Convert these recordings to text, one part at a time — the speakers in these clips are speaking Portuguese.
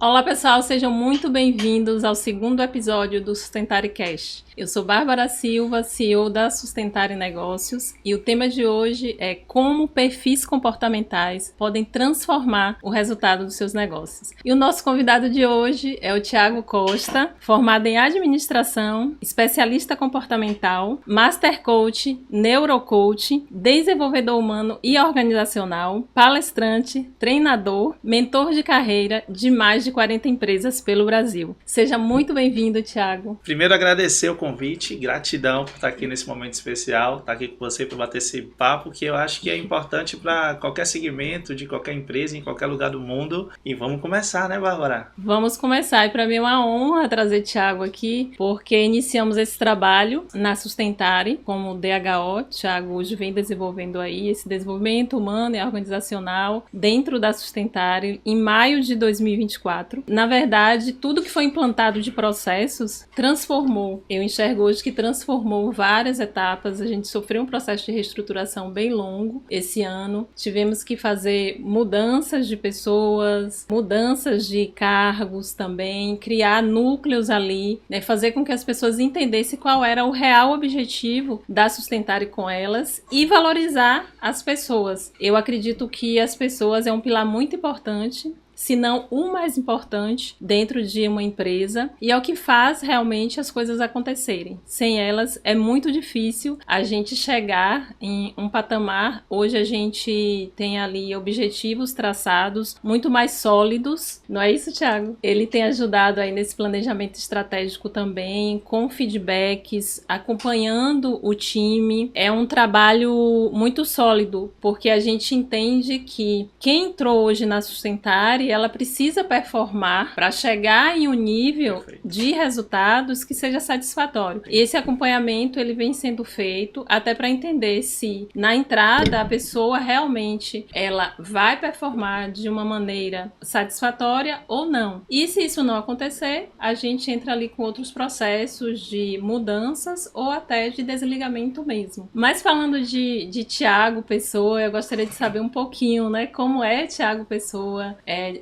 Olá pessoal, sejam muito bem-vindos ao segundo episódio do Sustentare Cast. Eu sou Bárbara Silva, CEO da Sustentare Negócios, e o tema de hoje é como perfis comportamentais podem transformar o resultado dos seus negócios. E o nosso convidado de hoje é o Thiago Costa, formado em administração, especialista comportamental, master coach, neurocoach, desenvolvedor humano e organizacional, palestrante, treinador, mentor de carreira de mais de 40 empresas pelo Brasil. Seja muito bem-vindo, Thiago. Primeiro, agradecer o convite, gratidão por estar aqui nesse momento especial, estar aqui com você para bater esse papo, que eu acho que é importante para qualquer segmento, de qualquer empresa, em qualquer lugar do mundo. E vamos começar, né, Bárbara? Vamos começar. E para mim é uma honra trazer Thiago aqui, porque iniciamos esse trabalho na Sustentare, como DHO. Thiago hoje vem desenvolvendo aí esse desenvolvimento humano e organizacional dentro da Sustentare em maio de 2024. Na verdade, tudo que foi implantado de processos transformou. Eu enxergo hoje que transformou várias etapas. A gente sofreu um processo de reestruturação bem longo esse ano. Tivemos que fazer mudanças de pessoas, mudanças de cargos também, criar núcleos ali, né, fazer com que as pessoas entendessem qual era o real objetivo da Sustentare com elas e valorizar as pessoas. Eu acredito que as pessoas é um pilar muito importante, se não o mais importante dentro de uma empresa, e é o que faz realmente as coisas acontecerem. Sem elas é muito difícil a gente chegar em um patamar. Hoje a gente tem ali objetivos traçados muito mais sólidos, não é isso, Thiago? Ele tem ajudado aí nesse planejamento estratégico também, com feedbacks, acompanhando o time. É um trabalho muito sólido, porque a gente entende que quem entrou hoje na Sustentare, ela precisa performar para chegar em um nível de resultados que seja satisfatório. E esse acompanhamento ele vem sendo feito até para entender se na entrada a pessoa realmente ela vai performar de uma maneira satisfatória ou não. E se isso não acontecer, a gente entra ali com outros processos de mudanças ou até de desligamento mesmo. Mas falando de Thiago Pessoa, eu gostaria de saber um pouquinho, né, como é Thiago Pessoa,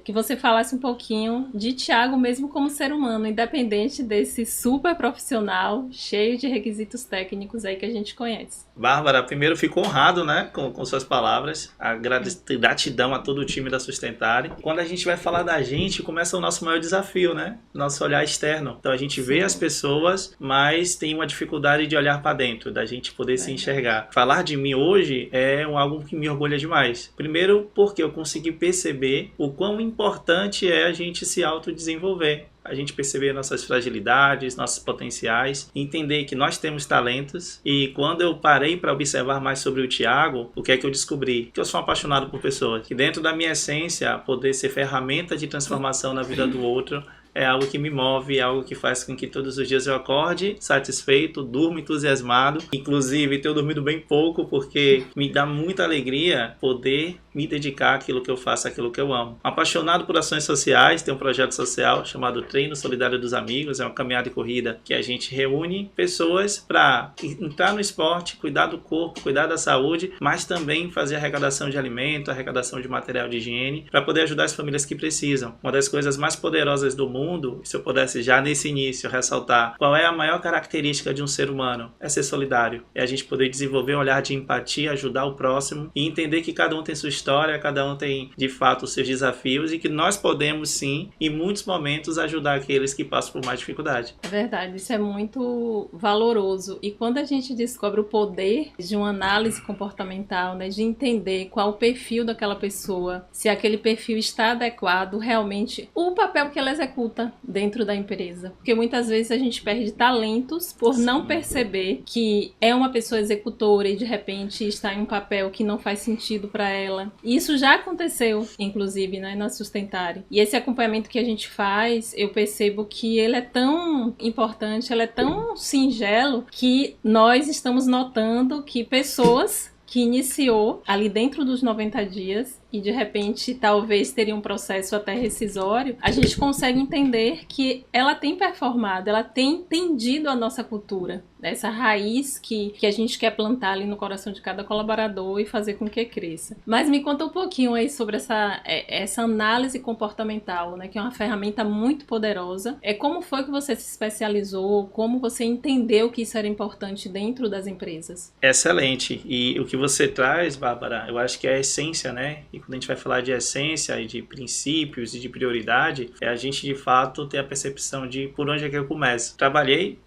que você falasse um pouquinho de Thiago mesmo como ser humano, independente desse super profissional, cheio de requisitos técnicos aí que a gente conhece. Bárbara, primeiro fico honrado, né, com suas palavras, a gratidão a todo o time da Sustentare. Quando a gente vai falar da gente, começa o nosso maior desafio, né, nosso olhar externo. Então a gente vê as pessoas, mas tem uma dificuldade de olhar para dentro, da gente poder se enxergar. Falar de mim hoje é algo que me orgulha demais. Primeiro porque eu consegui perceber o quão importante é a gente se autodesenvolver. A gente perceber nossas fragilidades, nossos potenciais, entender que nós temos talentos. E quando eu parei para observar mais sobre o Thiago, o que é que eu descobri? Que eu sou apaixonado por pessoas. Que dentro da minha essência, poder ser ferramenta de transformação na vida do outro é algo que me move, é algo que faz com que todos os dias eu acorde satisfeito, durmo entusiasmado. Inclusive, tenho dormido bem pouco porque me dá muita alegria poder me dedicar àquilo que eu faço, àquilo que eu amo. Apaixonado por ações sociais, tem um projeto social chamado Treino Solidário dos Amigos, é uma caminhada e corrida que a gente reúne pessoas para entrar no esporte, cuidar do corpo, cuidar da saúde, mas também fazer arrecadação de alimento, arrecadação de material de higiene, para poder ajudar as famílias que precisam. Uma das coisas mais poderosas do mundo, se eu pudesse já nesse início ressaltar qual é a maior característica de um ser humano, é ser solidário. É a gente poder desenvolver um olhar de empatia, ajudar o próximo e entender que cada um tem sua história, cada um tem de fato os seus desafios e que nós podemos sim, em muitos momentos, ajudar aqueles que passam por mais dificuldade. É verdade, isso é muito valoroso. E quando a gente descobre o poder de uma análise comportamental, né, de entender qual o perfil daquela pessoa, se aquele perfil está adequado realmente, o papel que ela executa dentro da empresa. Porque muitas vezes a gente perde talentos por não perceber que é uma pessoa executora e de repente está em um papel que não faz sentido para ela. E isso já aconteceu, inclusive, né, na Sustentare. E esse acompanhamento que a gente faz, eu percebo que ele é tão importante, ele é tão singelo, que nós estamos notando que pessoas que iniciou ali dentro dos 90 dias e de repente talvez teria um processo até rescisório, a gente consegue entender que ela tem performado, ela tem entendido a nossa cultura, essa raiz que a gente quer plantar ali no coração de cada colaborador e fazer com que cresça. Mas me conta um pouquinho aí sobre essa análise comportamental, né, que é uma ferramenta muito poderosa. Como foi que você se especializou? Como você entendeu que isso era importante dentro das empresas? Excelente. E o que você traz, Bárbara, eu acho que é a essência, né? E quando a gente vai falar de essência e de princípios e de prioridade, é a gente de fato ter a percepção de por onde é que eu começo.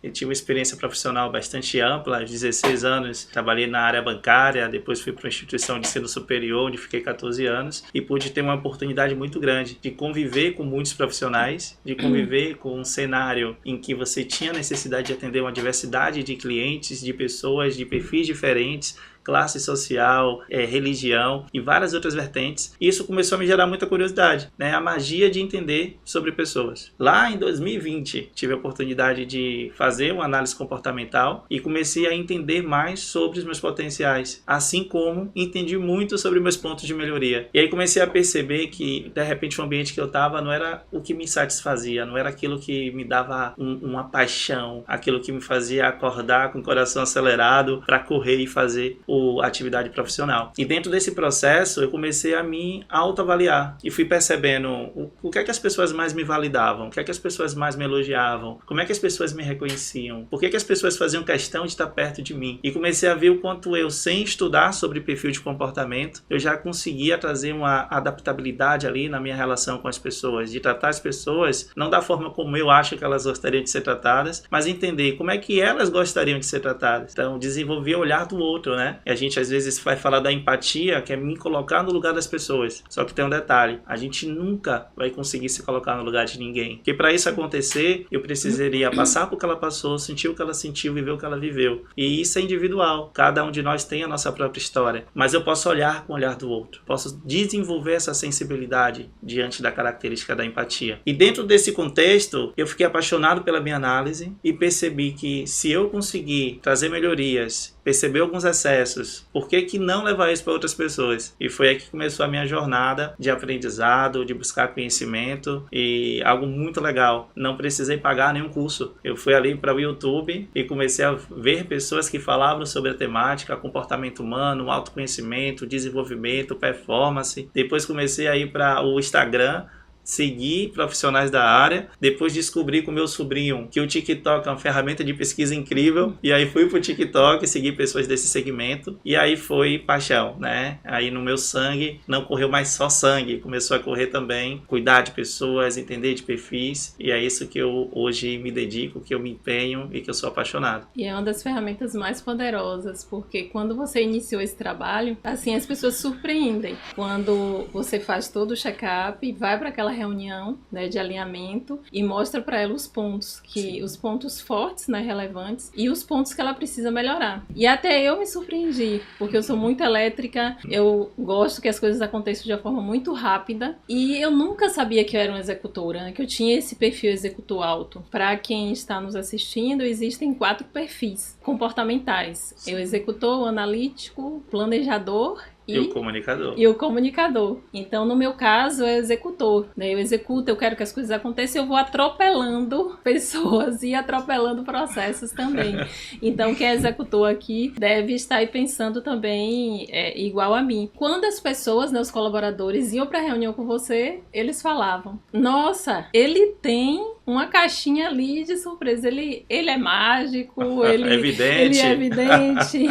Eu tive uma experiência profissional bastante ampla, 16 anos, trabalhei na área bancária, depois fui para uma instituição de ensino superior, onde fiquei 14 anos, e pude ter uma oportunidade muito grande de conviver com muitos profissionais, de conviver com um cenário em que você tinha necessidade de atender uma diversidade de clientes, de pessoas, de perfis diferentes, classe social, religião e várias outras vertentes. E isso começou a me gerar muita curiosidade, né? A magia de entender sobre pessoas. Lá em 2020, tive a oportunidade de fazer uma análise comportamental e comecei a entender mais sobre os meus potenciais, assim como entendi muito sobre meus pontos de melhoria. E aí comecei a perceber que, de repente, o ambiente que eu estava não era o que me satisfazia, não era aquilo que me dava uma paixão, aquilo que me fazia acordar com o coração acelerado para correr e fazer atividade profissional. E dentro desse processo eu comecei a me autoavaliar e fui percebendo o que é que as pessoas mais me validavam, o que é que as pessoas mais me elogiavam, como é que as pessoas me reconheciam, por que que as pessoas faziam questão de estar perto de mim. E comecei a ver o quanto eu, sem estudar sobre perfil de comportamento, eu já conseguia trazer uma adaptabilidade ali na minha relação com as pessoas, de tratar as pessoas não da forma como eu acho que elas gostariam de ser tratadas, mas entender como é que elas gostariam de ser tratadas. Então, desenvolver o olhar do outro, né? E a gente às vezes vai falar da empatia, que é me colocar no lugar das pessoas. Só que tem um detalhe, a gente nunca vai conseguir se colocar no lugar de ninguém. Porque para isso acontecer, eu precisaria passar por que ela passou, sentir o que ela sentiu, viver o que ela viveu. E isso é individual, cada um de nós tem a nossa própria história. Mas eu posso olhar com o olhar do outro, posso desenvolver essa sensibilidade diante da característica da empatia. E dentro desse contexto, eu fiquei apaixonado pela minha análise e percebi que se eu conseguir trazer melhorias, perceber alguns excessos, por que não levar isso para outras pessoas? E foi aí que começou a minha jornada de aprendizado, de buscar conhecimento e algo muito legal. Não precisei pagar nenhum curso. Eu fui ali para o YouTube e comecei a ver pessoas que falavam sobre a temática, comportamento humano, autoconhecimento, desenvolvimento, performance. Depois comecei a ir para o Instagram, seguir profissionais da área, depois descobri com meu sobrinho que o TikTok é uma ferramenta de pesquisa incrível, e aí fui pro TikTok, segui pessoas desse segmento, e aí foi paixão, né? Aí no meu sangue não correu mais só sangue, começou a correr também cuidar de pessoas, entender de perfis, e é isso que eu hoje me dedico, que eu me empenho e que eu sou apaixonado. E é uma das ferramentas mais poderosas, porque quando você iniciou esse trabalho, assim, as pessoas surpreendem. Quando você faz todo o check-up e vai para aquela reunião, né, de alinhamento e mostra para ela os pontos os pontos fortes, né, relevantes, e os pontos que ela precisa melhorar. E até eu me surpreendi, porque eu sou muito elétrica, eu gosto que as coisas aconteçam de uma forma muito rápida, e eu nunca sabia que eu era uma executora, né, que eu tinha esse perfil executor alto. Para quem está nos assistindo, existem 4 perfis comportamentais. O executor, o analítico, o planejador E o comunicador. E o comunicador. Então, no meu caso, é o executor, né? Eu executo, eu quero que as coisas aconteçam, eu vou atropelando pessoas e atropelando processos também. Então, quem é executor aqui deve estar aí pensando também igual a mim. Quando as pessoas, né, os colaboradores, iam para a reunião com você, eles falavam: nossa, ele tem uma caixinha ali de surpresa. Ele é mágico, ele é evidente,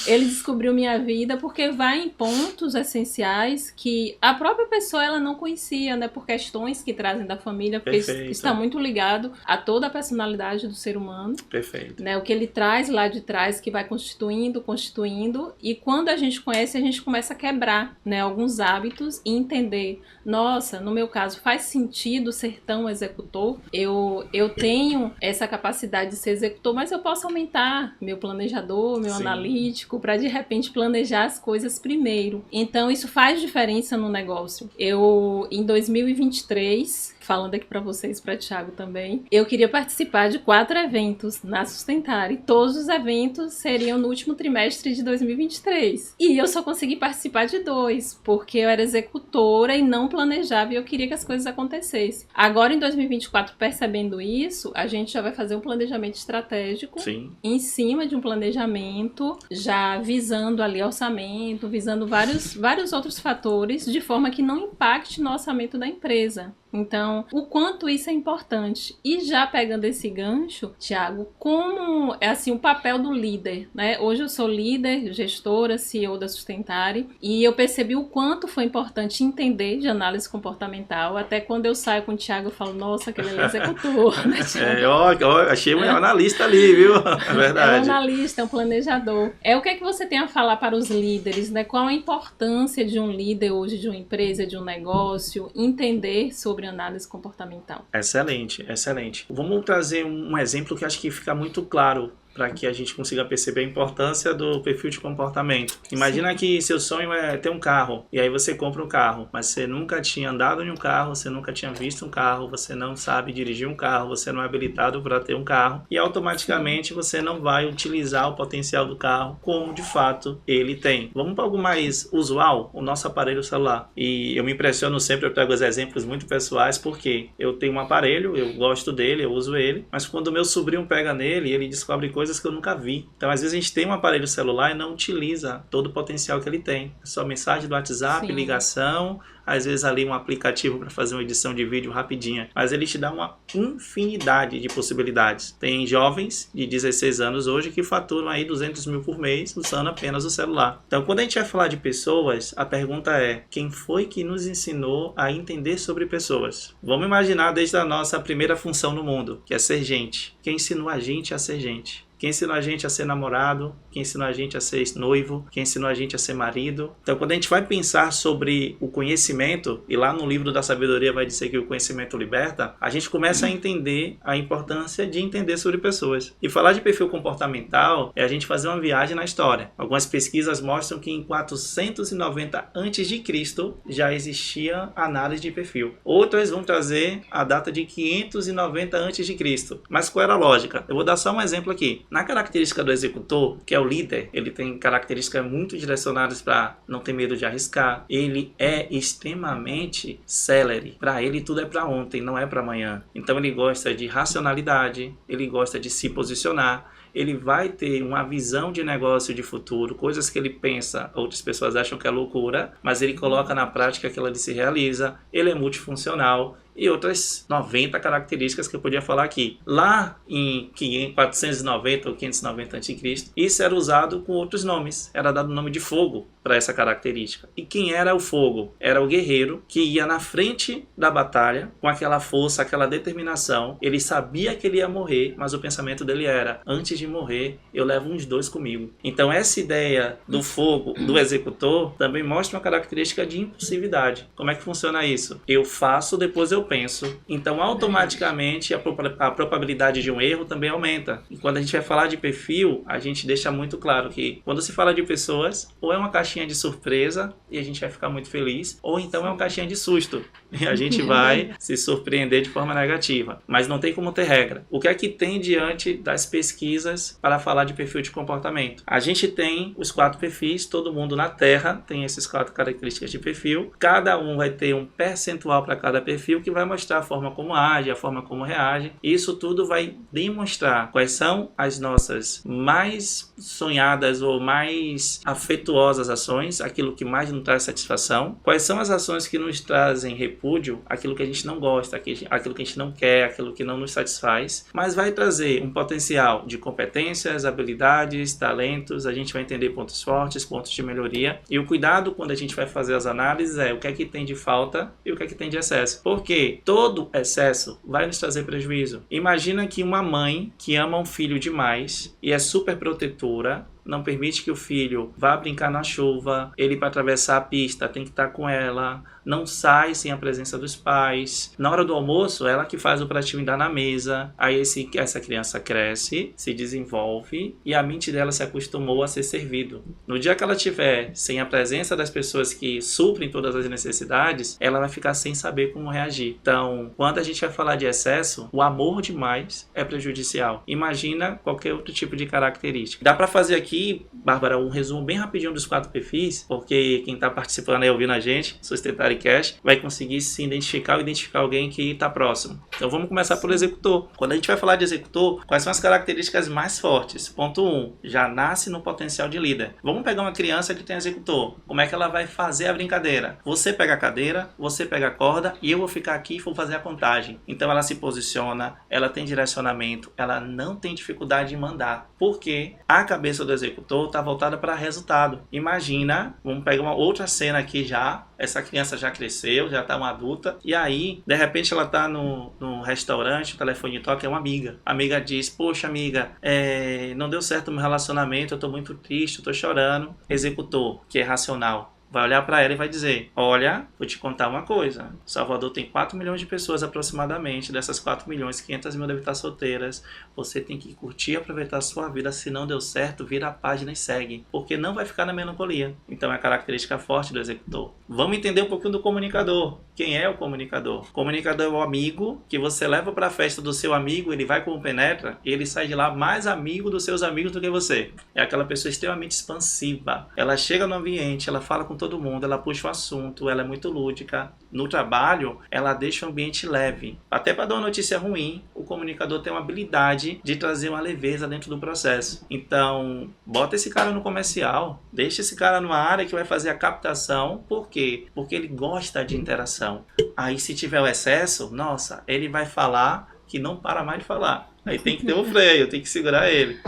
ele descobriu minha vida, porque vai em pontos essenciais que a própria pessoa ela não conhecia, né, por questões que trazem da família, porque isso está muito ligado a toda a personalidade do ser humano. Perfeito. Né, o que ele traz lá de trás, que vai constituindo, e quando a gente conhece, a gente começa a quebrar, né, alguns hábitos e entender, nossa, no meu caso, faz sentido ser tão executor? Eu tenho essa capacidade de ser executor, mas eu posso aumentar meu planejador, meu analítico, para de repente planejar as coisas primeiro. Então, isso faz diferença no negócio. Eu, em 2023, falando aqui para vocês, para Thiago também, eu queria participar de 4 eventos na Sustentar, e todos os eventos seriam no último trimestre de 2023. E eu só consegui participar de 2, porque eu era executora e não planejava, e eu queria que as coisas acontecessem. Agora, em 2024, percebendo isso, a gente já vai fazer um planejamento estratégico. Sim. Em cima de um planejamento, já visando ali orçamento, visando vários outros fatores, de forma que não impacte no orçamento da empresa. Então, o quanto isso é importante. E já pegando esse gancho, Thiago, como é assim o papel do líder, né? Hoje eu sou líder, gestora, CEO da Sustentare, e eu percebi o quanto foi importante entender de análise comportamental. Até quando eu saio com o Thiago, eu falo, nossa, aquele ali é executor, né, Thiago? Achei um analista ali, viu? É verdade. É um analista, é um planejador. O que é que você tem a falar para os líderes, né? Qual a importância de um líder hoje, de uma empresa, de um negócio, entender sobre análise comportamental? Excelente, excelente. Vamos trazer um exemplo que acho que fica muito claro para que a gente consiga perceber a importância do perfil de comportamento. Imagina que seu sonho é ter um carro, e aí você compra um carro, mas você nunca tinha andado em um carro, você nunca tinha visto um carro, você não sabe dirigir um carro, você não é habilitado para ter um carro, e automaticamente você não vai utilizar o potencial do carro como de fato ele tem. Vamos para algo mais usual, o nosso aparelho celular. E eu me impressiono sempre, eu pego os exemplos muito pessoais, porque eu tenho um aparelho, eu gosto dele, eu uso ele, mas quando o meu sobrinho pega nele, ele descobre coisas que eu nunca vi. Então, às vezes a gente tem um aparelho celular e não utiliza todo o potencial que ele tem. É só mensagem do WhatsApp, sim, ligação, às vezes ali um aplicativo para fazer uma edição de vídeo rapidinha. Mas ele te dá uma infinidade de possibilidades. Tem jovens de 16 anos hoje que faturam aí 200 mil por mês usando apenas o celular. Então, quando a gente vai falar de pessoas, a pergunta é: quem foi que nos ensinou a entender sobre pessoas? Vamos imaginar desde a nossa primeira função no mundo, que é ser gente. Quem ensinou a gente a ser gente? Quem ensinou a gente a ser namorado, quem ensinou a gente a ser noivo, quem ensinou a gente a ser marido. Então, quando a gente vai pensar sobre o conhecimento, e lá no livro da sabedoria vai dizer que o conhecimento liberta, a gente começa a entender a importância de entender sobre pessoas. E falar de perfil comportamental é a gente fazer uma viagem na história. Algumas pesquisas mostram que em 490 a.C. já existia análise de perfil. Outras vão trazer a data de 590 a.C. Mas qual era a lógica? Eu vou dar só um exemplo aqui. Na característica do executor, que é o líder, ele tem características muito direcionadas para não ter medo de arriscar. Ele é extremamente célere. Para ele tudo é para ontem, não é para amanhã. Então ele gosta de racionalidade, ele gosta de se posicionar. Ele vai ter uma visão de negócio de futuro, coisas que ele pensa, outras pessoas acham que é loucura, mas ele coloca na prática aquilo ali se realiza. Ele é multifuncional. E outras 90 características que eu podia falar aqui. Lá em 490 ou 590 a.C., isso era usado com outros nomes. Era dado o nome de fogo para essa característica. E quem era o fogo? Era o guerreiro que ia na frente da batalha com aquela força, aquela determinação. Ele sabia que ele ia morrer, mas o pensamento dele era: antes de morrer, eu levo uns 2 comigo. Então essa ideia do fogo, do executor, também mostra uma característica de impulsividade. Como é que funciona isso? Eu faço, depois eu penso. Então automaticamente a probabilidade de um erro também aumenta. E quando a gente vai falar de perfil, a gente deixa muito claro que quando se fala de pessoas, ou é uma caixinha de surpresa e a gente vai ficar muito feliz, ou então é uma caixinha de susto e a gente vai se surpreender de forma negativa. Mas não tem como ter regra. O que é que tem diante das pesquisas para falar de perfil de comportamento? A gente tem os 4 perfis, todo mundo na Terra tem essas 4 características de perfil. Cada um vai ter um percentual para cada perfil que vai mostrar a forma como age, a forma como reage. Isso tudo vai demonstrar quais são as nossas mais sonhadas ou mais afetuosas ações, aquilo que mais nos traz satisfação, quais são as ações que nos trazem repúdio, aquilo que a gente não gosta, aquilo que a gente não quer, aquilo que não nos satisfaz, mas vai trazer um potencial de competências, habilidades, talentos. A gente vai entender pontos fortes, pontos de melhoria, e o cuidado quando a gente vai fazer as análises é o que é que tem de falta e o que é que tem de excesso. Porque todo excesso vai nos trazer prejuízo. Imagina que uma mãe que ama um filho demais e é super protetora, não permite que o filho vá brincar na chuva, ele para atravessar a pista tem que estar com ela, não sai sem a presença dos pais. Na hora do almoço, ela que faz o pratinho e dá na mesa. Aí essa criança cresce, se desenvolve e a mente dela se acostumou a ser servido. No dia que ela tiver sem a presença das pessoas que suprem todas as necessidades, ela vai ficar sem saber como reagir. Então, quando a gente vai falar de excesso, o amor demais é prejudicial. Imagina qualquer outro tipo de característica. Dá para fazer aqui, Bárbara, um resumo bem rapidinho dos 4 perfis, porque quem está participando aí ouvindo a gente, Sustentare Cash, vai conseguir se identificar ou identificar alguém que está próximo. Então vamos começar pelo executor. Quando a gente vai falar de executor, quais são as características mais fortes? Ponto 1, já nasce no potencial de líder. Vamos pegar uma criança que tem executor. Como é que ela vai fazer a brincadeira? Você pega a cadeira, você pega a corda e eu vou ficar aqui e vou fazer a contagem. Então ela se posiciona, ela tem direcionamento, ela não tem dificuldade em mandar. Porque a cabeça do executor está voltada para resultado. Imagina, vamos pegar uma outra cena aqui já. Essa criança já cresceu, já está uma adulta. E aí, de repente, ela está no restaurante, o telefone toca, é uma amiga. A amiga diz, poxa amiga, não deu certo o meu relacionamento, eu estou muito triste, eu estou chorando. Executor, que é racional, vai olhar para ela e vai dizer, olha, vou te contar uma coisa, Salvador tem 4 milhões de pessoas aproximadamente, dessas 4 milhões, 500 mil devem estar solteiras, você tem que curtir e aproveitar a sua vida, se não deu certo, vira a página e segue, porque não vai ficar na melancolia. Então é a característica forte do executor. Vamos entender um pouquinho do comunicador. Quem é o comunicador? O comunicador é o amigo que você leva para a festa do seu amigo, ele vai como penetra e ele sai de lá mais amigo dos seus amigos do que você. É aquela pessoa extremamente expansiva. Ela chega no ambiente, ela fala com todo mundo, ela puxa o assunto, ela é muito lúdica. No trabalho, ela deixa o ambiente leve. Até para dar uma notícia ruim, o comunicador tem uma habilidade de trazer uma leveza dentro do processo. Então, bota esse cara no comercial, deixa esse cara numa área que vai fazer a captação. Por quê? Porque ele gosta de interação. Aí, se tiver o excesso, nossa, ele vai falar que não para mais de falar. Aí tem que ter um freio, tem que segurar ele.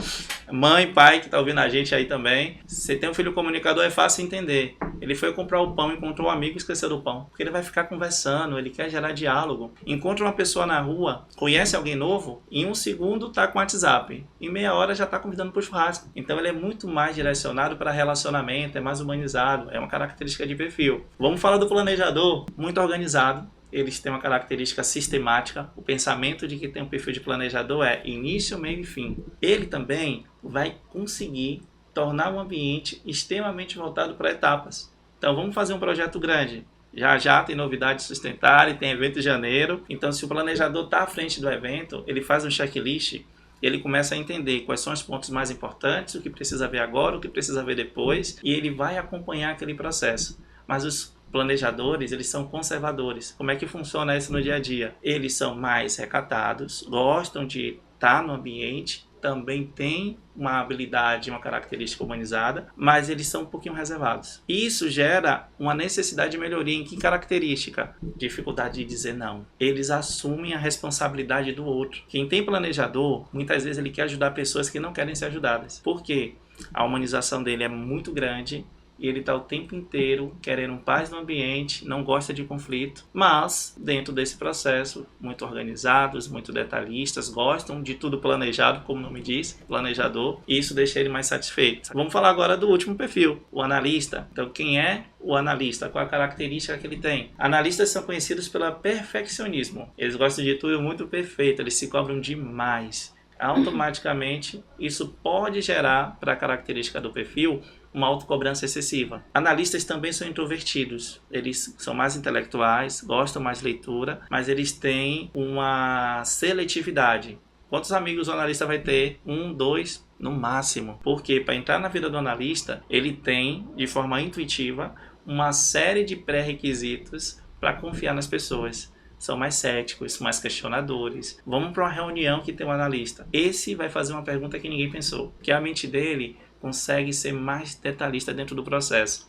Mãe, pai que tá ouvindo a gente aí também, se você tem um filho comunicador é fácil entender. Ele foi comprar o pão, encontrou um amigo e esqueceu do pão. Porque ele vai ficar conversando, ele quer gerar diálogo. Encontra uma pessoa na rua, conhece alguém novo, em 1 segundo tá com o WhatsApp. Em meia hora já tá convidando pro churrasco. Então ele é muito mais direcionado para relacionamento, é mais humanizado, é uma característica de perfil. Vamos falar do planejador, muito organizado. Eles têm uma característica sistemática. O pensamento de que tem um perfil de planejador é início, meio e fim. Ele também vai conseguir tornar um ambiente extremamente voltado para etapas. Então vamos fazer um projeto grande. Já tem novidades Sustentare, tem evento em janeiro. Então se o planejador está à frente do evento, ele faz um checklist, ele começa a entender quais são os pontos mais importantes, o que precisa ver agora, o que precisa ver depois, e ele vai acompanhar aquele processo. Mas os planejadores, eles são conservadores. Como é que funciona isso no dia a dia? Eles são mais recatados, gostam de estar no ambiente, também têm uma habilidade, uma característica humanizada, mas eles são um pouquinho reservados. Isso gera uma necessidade de melhoria. Em que característica? Dificuldade de dizer não. Eles assumem a responsabilidade do outro. Quem tem planejador, muitas vezes ele quer ajudar pessoas que não querem ser ajudadas. Por quê? A humanização dele é muito grande, e ele está o tempo inteiro querendo paz no ambiente, não gosta de conflito, mas dentro desse processo, muito organizados, muito detalhistas, gostam de tudo planejado, como o nome diz, planejador, e isso deixa ele mais satisfeito. Vamos falar agora do último perfil, o analista. Então, quem é o analista? Qual a característica que ele tem? Analistas são conhecidos pelo perfeccionismo. Eles gostam de tudo muito perfeito, eles se cobram demais. Automaticamente, isso pode gerar, para a característica do perfil, uma autocobrança excessiva. Analistas também são introvertidos. Eles são mais intelectuais, gostam mais de leitura, mas eles têm uma seletividade. Quantos amigos o analista vai ter? 1, 2, no máximo. Porque para entrar na vida do analista, ele tem, de forma intuitiva, uma série de pré-requisitos para confiar nas pessoas. São mais céticos, mais questionadores. Vamos para uma reunião que tem um analista. Esse vai fazer uma pergunta que ninguém pensou, que a mente dele consegue ser mais detalhista dentro do processo.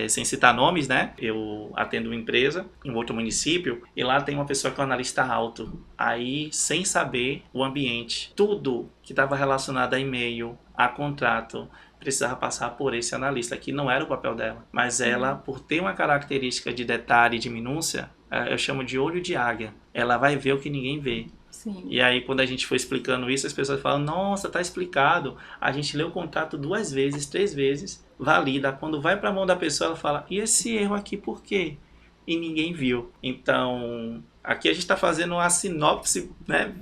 Sem citar nomes, né? Eu atendo uma empresa em outro município e lá tem uma pessoa que é um analista alto. Aí, sem saber o ambiente, tudo que estava relacionado a e-mail, a contrato, precisava passar por esse analista, que não era o papel dela. Mas ela, por ter uma característica de detalhe e de minúcia, eu chamo de olho de águia. Ela vai ver o que ninguém vê. Sim. E aí, quando a gente foi explicando isso, as pessoas falam, nossa, tá explicado. A gente lê o contrato 2 vezes, 3 vezes, valida. Quando vai para a mão da pessoa, ela fala, e esse erro aqui por quê? E ninguém viu. Então, aqui a gente está fazendo uma sinopse, né,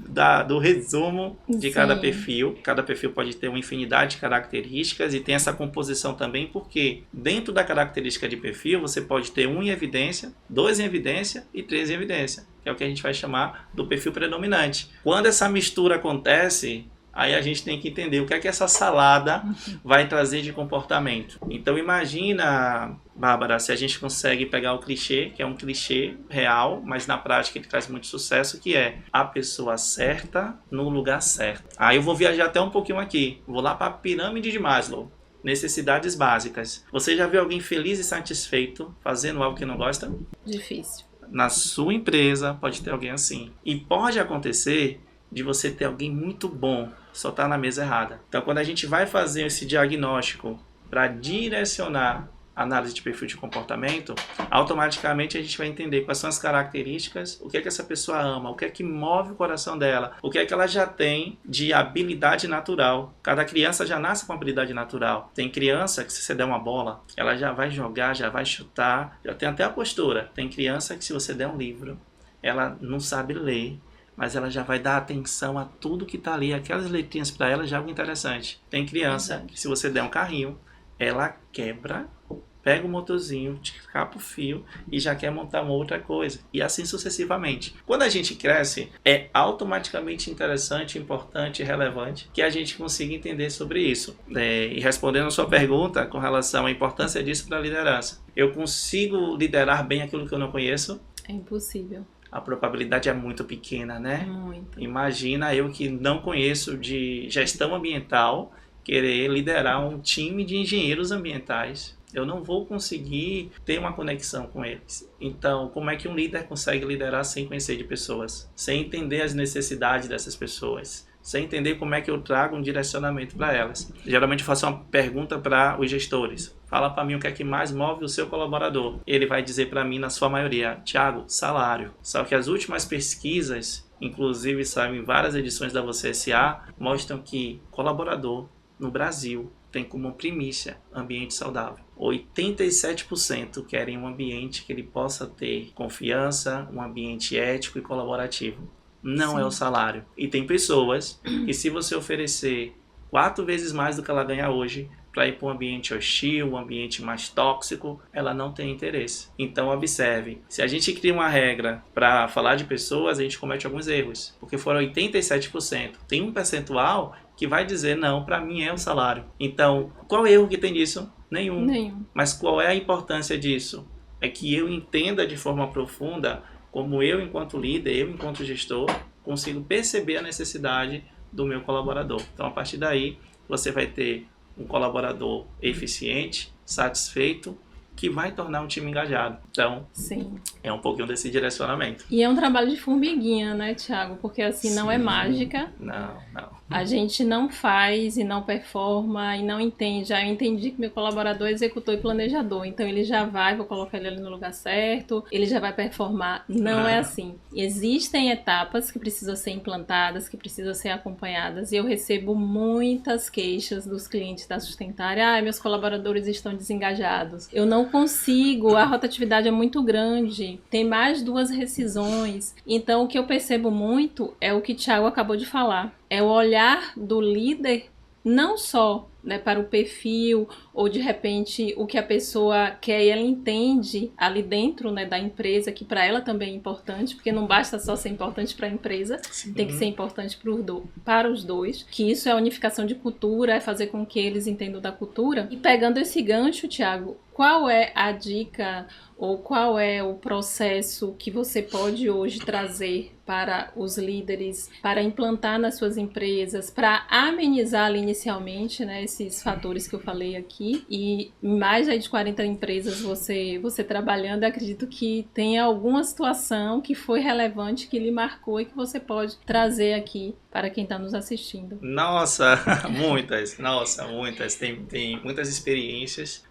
do resumo de cada Sim. perfil. Cada perfil pode ter uma infinidade de características e tem essa composição também, porque dentro da característica de perfil, você pode ter 1 em evidência, 2 em evidência e 3 em evidência, que é o que a gente vai chamar do perfil predominante. Quando essa mistura acontece, aí a gente tem que entender o que é que essa salada vai trazer de comportamento. Então imagina, Bárbara, se a gente consegue pegar o clichê, que é um clichê real, mas na prática ele traz muito sucesso, que é a pessoa certa no lugar certo. Aí eu vou viajar até um pouquinho aqui. Vou lá para a pirâmide de Maslow. Necessidades básicas. Você já viu alguém feliz e satisfeito fazendo algo que não gosta? Difícil. Na sua empresa pode ter alguém assim. E pode acontecer de você ter alguém muito bom, só tá na mesa errada. Então, quando a gente vai fazer esse diagnóstico para direcionar a análise de perfil de comportamento, automaticamente a gente vai entender quais são as características, o que é que essa pessoa ama, o que é que move o coração dela, o que é que ela já tem de habilidade natural. Cada criança já nasce com habilidade natural. Tem criança que se você der uma bola, ela já vai jogar, já vai chutar, já tem até a postura. Tem criança que se você der um livro, ela não sabe ler, mas ela já vai dar atenção a tudo que está ali, aquelas letrinhas para ela já é algo interessante. Tem criança que se você der um carrinho, ela quebra, pega o motorzinho, capa o fio e já quer montar uma outra coisa. E assim sucessivamente. Quando a gente cresce, é automaticamente interessante, importante e relevante que a gente consiga entender sobre isso. E respondendo a sua pergunta com relação à importância disso para a liderança. Eu consigo liderar bem aquilo que eu não conheço? É impossível. A probabilidade é muito pequena, né? Muito. Imagina eu que não conheço de gestão ambiental querer liderar um time de engenheiros ambientais. Eu não vou conseguir ter uma conexão com eles. Então, como é que um líder consegue liderar sem conhecer de pessoas? Sem entender as necessidades dessas pessoas? Sem entender como é que eu trago um direcionamento para elas? Geralmente eu faço uma pergunta para os gestores. Fala para mim o que é que mais move o seu colaborador. Ele vai dizer para mim, na sua maioria, Thiago, salário. Só que as últimas pesquisas, inclusive saem em várias edições da Você S.A., mostram que colaborador no Brasil tem como primícia ambiente saudável. 87% querem um ambiente que ele possa ter confiança, um ambiente ético e colaborativo. Não é o salário. E tem pessoas que se você oferecer 4 vezes mais do que ela ganha hoje, para ir para um ambiente hostil, um ambiente mais tóxico, ela não tem interesse. Então observe, se a gente cria uma regra para falar de pessoas, a gente comete alguns erros, porque foram 87%. Tem um percentual que vai dizer, não, para mim é o salário. Então, qual erro que tem disso? Nenhum. Mas qual é a importância disso? É que eu entenda de forma profunda como eu, enquanto líder, eu, enquanto gestor, consigo perceber a necessidade do meu colaborador. Então, a partir daí, você vai ter um colaborador eficiente, satisfeito, que vai tornar um time engajado. Então, Sim. É um pouquinho desse direcionamento. E é um trabalho de formiguinha, né, Thiago? Porque assim, não é mágica. Não. A gente não faz e não performa e não entende. Eu entendi que meu colaborador é executor e planejador. Então ele já vai, vou colocar ele ali no lugar certo, ele já vai performar. Não é assim. Existem etapas que precisam ser implantadas, que precisam ser acompanhadas. E eu recebo muitas queixas dos clientes da Sustentária. Meus colaboradores estão desengajados. Eu não consigo, a rotatividade é muito grande. Tem mais 2 rescisões. Então o que eu percebo muito é o que o Thiago acabou de falar. É o olhar do líder, não só, né, para o perfil ou de repente o que a pessoa quer e ela entende ali dentro, né, da empresa, que para ela também é importante, porque não basta só ser importante para a empresa, tem que ser importante para os dois, que isso é a unificação de cultura, é fazer com que eles entendam da cultura. E pegando esse gancho, Thiago, qual é a dica ou qual é o processo que você pode hoje trazer para os líderes, para implantar nas suas empresas, para amenizar ali inicialmente, né, esses fatores que eu falei aqui? E mais aí de 40 empresas você trabalhando, eu acredito que tem alguma situação que foi relevante, que lhe marcou e que você pode trazer aqui para quem está nos assistindo? Nossa, muitas. Nossa, muitas. Tem muitas experiências.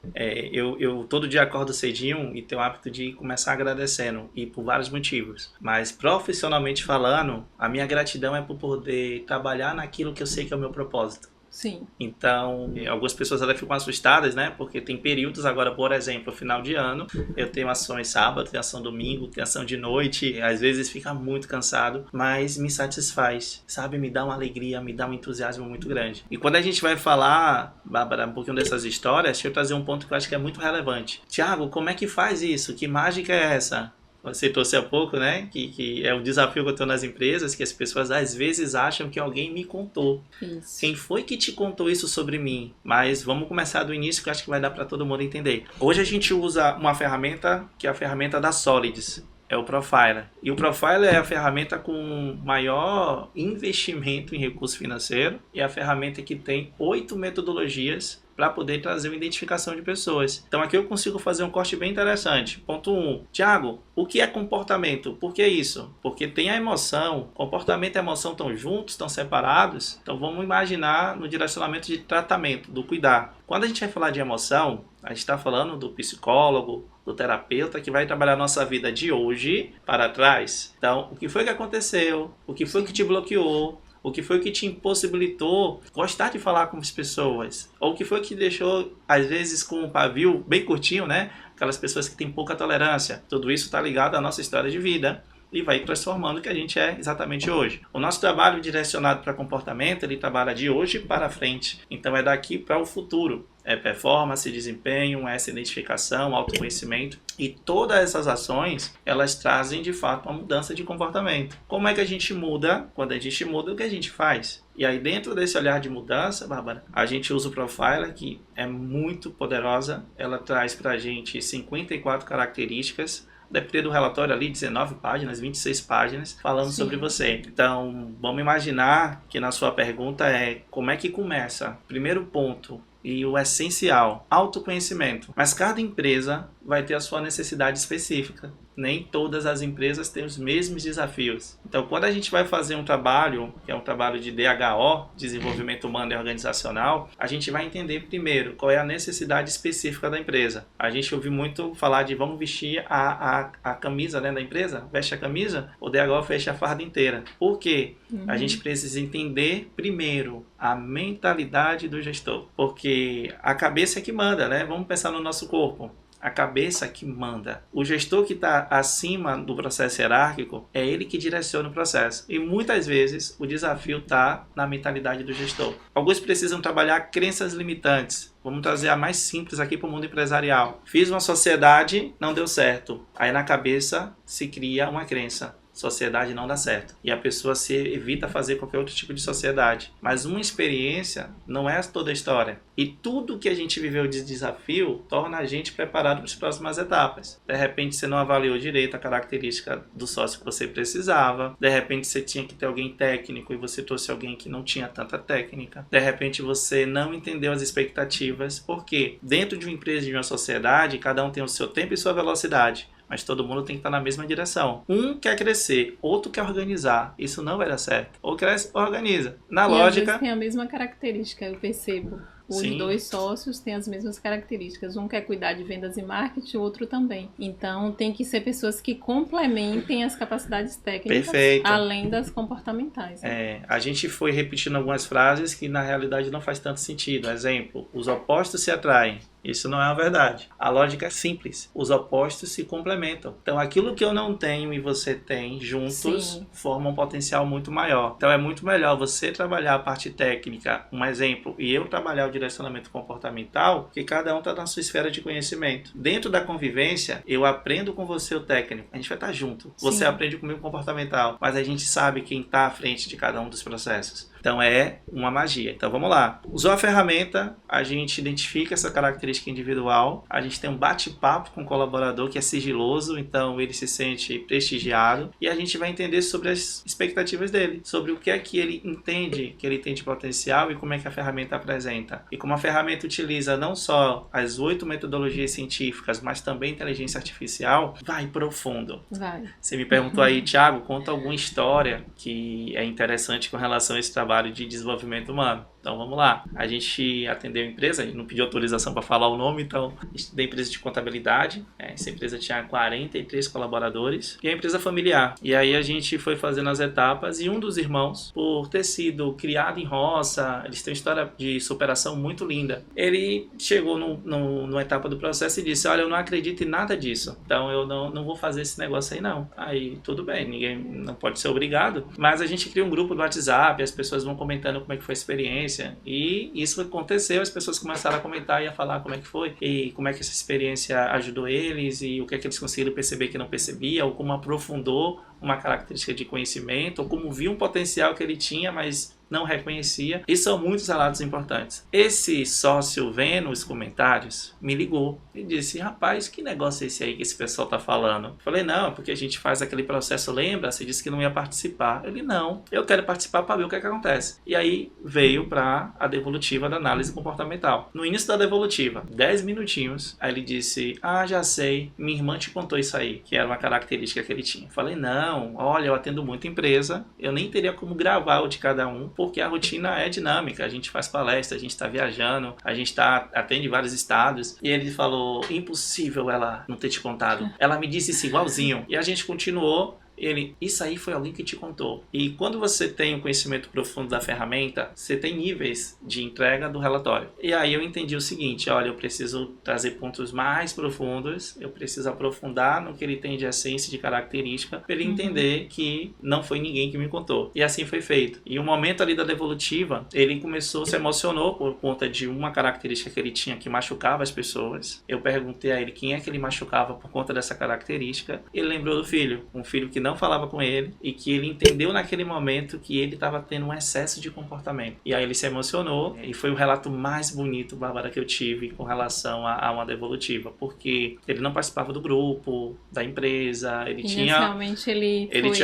Eu todo dia acordo cedinho e tenho o hábito de começar agradecendo, e por vários motivos. Mas profissionalmente falando, a minha gratidão é por poder trabalhar naquilo que eu sei que é o meu propósito. Sim. Então, algumas pessoas até ficam assustadas, né? Porque tem períodos agora, por exemplo, final de ano, eu tenho ações sábado, tenho ação domingo, tenho ação de noite, às vezes fica muito cansado, mas me satisfaz, sabe? Me dá uma alegria, me dá um entusiasmo muito grande. E quando a gente vai falar, Bárbara, um pouquinho dessas histórias, deixa eu trazer um ponto que eu acho que é muito relevante. Tiago, como é que faz isso? Que mágica é essa? Você trouxe há pouco, né? Que é um desafio que eu tenho nas empresas, que as pessoas às vezes acham que alguém me contou. Isso. Quem foi que te contou isso sobre mim? Mas vamos começar do início, que eu acho que vai dar para todo mundo entender. Hoje a gente usa uma ferramenta que é a ferramenta da Solids. É o Profiler. E o Profiler é a ferramenta com maior investimento em recurso financeiro e a ferramenta que tem 8 metodologias para poder trazer uma identificação de pessoas. Então aqui eu consigo fazer um corte bem interessante. Ponto 1. Tiago, o que é comportamento? Por que isso? Porque tem a emoção. Comportamento e emoção estão juntos, estão separados. Então vamos imaginar no direcionamento de tratamento, do cuidar. Quando a gente vai falar de emoção, a gente está falando do psicólogo, do terapeuta que vai trabalhar a nossa vida de hoje para trás. Então, o que foi que aconteceu? O que foi que te bloqueou? O que foi que te impossibilitou gostar de falar com as pessoas? Ou o que foi que te deixou, às vezes, com um pavio bem curtinho, né? Aquelas pessoas que têm pouca tolerância. Tudo isso está ligado à nossa história de vida e vai transformando o que a gente é exatamente hoje. O nosso trabalho direcionado para comportamento, ele trabalha de hoje para frente. Então é daqui para o futuro. É performance, desempenho, essa identificação, autoconhecimento. E todas essas ações, elas trazem de fato uma mudança de comportamento. Como é que a gente muda? Quando a gente muda, o que a gente faz? E aí dentro desse olhar de mudança, Bárbara, a gente usa o Profiler, que é muito poderosa. Ela traz para a gente 54 características. Depende do relatório ali, 19 páginas, 26 páginas, falando sobre você. Então, vamos imaginar que na sua pergunta é como é que começa? Primeiro ponto, e o essencial, autoconhecimento. Mas cada empresa vai ter a sua necessidade específica. Nem todas as empresas têm os mesmos desafios. Então, quando a gente vai fazer um trabalho, que é um trabalho de DHO, Desenvolvimento Humano e Organizacional, a gente vai entender primeiro qual é a necessidade específica da empresa. A gente ouve muito falar de vamos vestir a camisa, né, da empresa, veste a camisa, o DHO fecha a farda inteira. Por quê? A gente precisa entender primeiro a mentalidade do gestor, porque a cabeça é que manda, né? Vamos pensar no nosso corpo. A cabeça que manda. O gestor que está acima do processo hierárquico é ele que direciona o processo. E muitas vezes o desafio está na mentalidade do gestor. Alguns precisam trabalhar crenças limitantes. Vamos trazer a mais simples aqui para o mundo empresarial. Fiz uma sociedade, não deu certo. Aí na cabeça se cria uma crença. Sociedade não dá certo. E a pessoa se evita fazer qualquer outro tipo de sociedade. Mas uma experiência não é toda a história. E tudo que a gente viveu de desafio torna a gente preparado para as próximas etapas. De repente você não avaliou direito a característica do sócio que você precisava. De repente você tinha que ter alguém técnico e você trouxe alguém que não tinha tanta técnica. De repente você não entendeu as expectativas. Porque dentro de uma empresa, de uma sociedade, cada um tem o seu tempo e sua velocidade. Mas todo mundo tem que estar na mesma direção. Um quer crescer, outro quer organizar. Isso não vai dar certo. Ou cresce ou organiza. Na lógica... Às vezes tem a mesma característica, eu percebo. Os Sim. dois sócios têm as mesmas características. Um quer cuidar de vendas e marketing, o outro também. Então, tem que ser pessoas que complementem as capacidades técnicas, Perfeito. além das comportamentais. A gente foi repetindo algumas frases que, na realidade, não faz tanto sentido. Exemplo, os opostos se atraem. Isso não é uma verdade. A lógica é simples. Os opostos se complementam. Então, aquilo que eu não tenho e você tem juntos Sim. formam um potencial muito maior. Então, é muito melhor você trabalhar a parte técnica, um exemplo, e eu trabalhar o direcionamento comportamental, que cada um está na sua esfera de conhecimento. Dentro da convivência, eu aprendo com você o técnico. A gente vai estar junto. Você Sim. aprende comigo o comportamental. Mas a gente sabe quem está à frente de cada um dos processos. Então é uma magia. Então vamos lá. Usou a ferramenta, a gente identifica essa característica individual, a gente tem um bate-papo com o colaborador que é sigiloso, então ele se sente prestigiado e a gente vai entender sobre as expectativas dele, sobre o que é que ele entende que ele tem de potencial e como é que a ferramenta apresenta. E como a ferramenta utiliza não só as 8 metodologias científicas, mas também inteligência artificial, vai profundo. Vai. Você me perguntou aí, Thiago, conta alguma história que é interessante com relação a esse trabalho de desenvolvimento humano. Então vamos lá, a gente atendeu a empresa, a gente não pediu autorização para falar o nome, então a gente da empresa de contabilidade, essa empresa tinha 43 colaboradores e a empresa familiar. E aí a gente foi fazendo as etapas e um dos irmãos, por ter sido criado em roça, eles têm uma história de superação muito linda. Ele chegou numa etapa do processo e disse, olha, eu não acredito em nada disso, então eu não vou fazer esse negócio aí não. Aí tudo bem, ninguém não pode ser obrigado, mas a gente cria um grupo do WhatsApp, as pessoas vão comentando como é que foi a experiência. E isso aconteceu, as pessoas começaram a comentar e a falar como é que foi e como é que essa experiência ajudou eles e o que é que eles conseguiram perceber que não percebia, ou como aprofundou uma característica de conhecimento, ou como viu um potencial que ele tinha, mas não reconhecia. E são muitos relatos importantes. Esse sócio vendo os comentários me ligou e disse, rapaz, que negócio é esse aí que esse pessoal tá falando? Eu falei, não, porque a gente faz aquele processo, lembra? Você disse que não ia participar. Ele, não, eu quero participar para ver o que é que acontece. E aí veio para a devolutiva da análise comportamental. No início da devolutiva, 10 minutinhos, aí ele disse, já sei, minha irmã te contou isso aí, que era uma característica que ele tinha. Eu falei, não, olha, eu atendo muita empresa, eu nem teria como gravar o de cada um, porque a rotina é dinâmica, a gente faz palestra, a gente está viajando, a gente atende vários estados. E ele falou, impossível ela não ter te contado. Ela me disse isso igualzinho. E a gente continuou. Ele, isso aí foi alguém que te contou. E quando você tem um conhecimento profundo da ferramenta, você tem níveis de entrega do relatório. E aí eu entendi o seguinte, olha, eu preciso trazer pontos mais profundos, eu preciso aprofundar no que ele tem de essência, de característica, para ele entender que não foi ninguém que me contou. E assim foi feito. E o momento ali da devolutiva, ele se emocionou por conta de uma característica que ele tinha que machucava as pessoas. Eu perguntei a ele quem é que ele machucava por conta dessa característica. Ele lembrou do filho, um filho que não falava com ele e que ele entendeu naquele momento que ele estava tendo um excesso de comportamento. E aí ele se emocionou e foi o relato mais bonito, Bárbara, que eu tive com relação a uma devolutiva, porque ele não participava do grupo, da empresa, ele tinha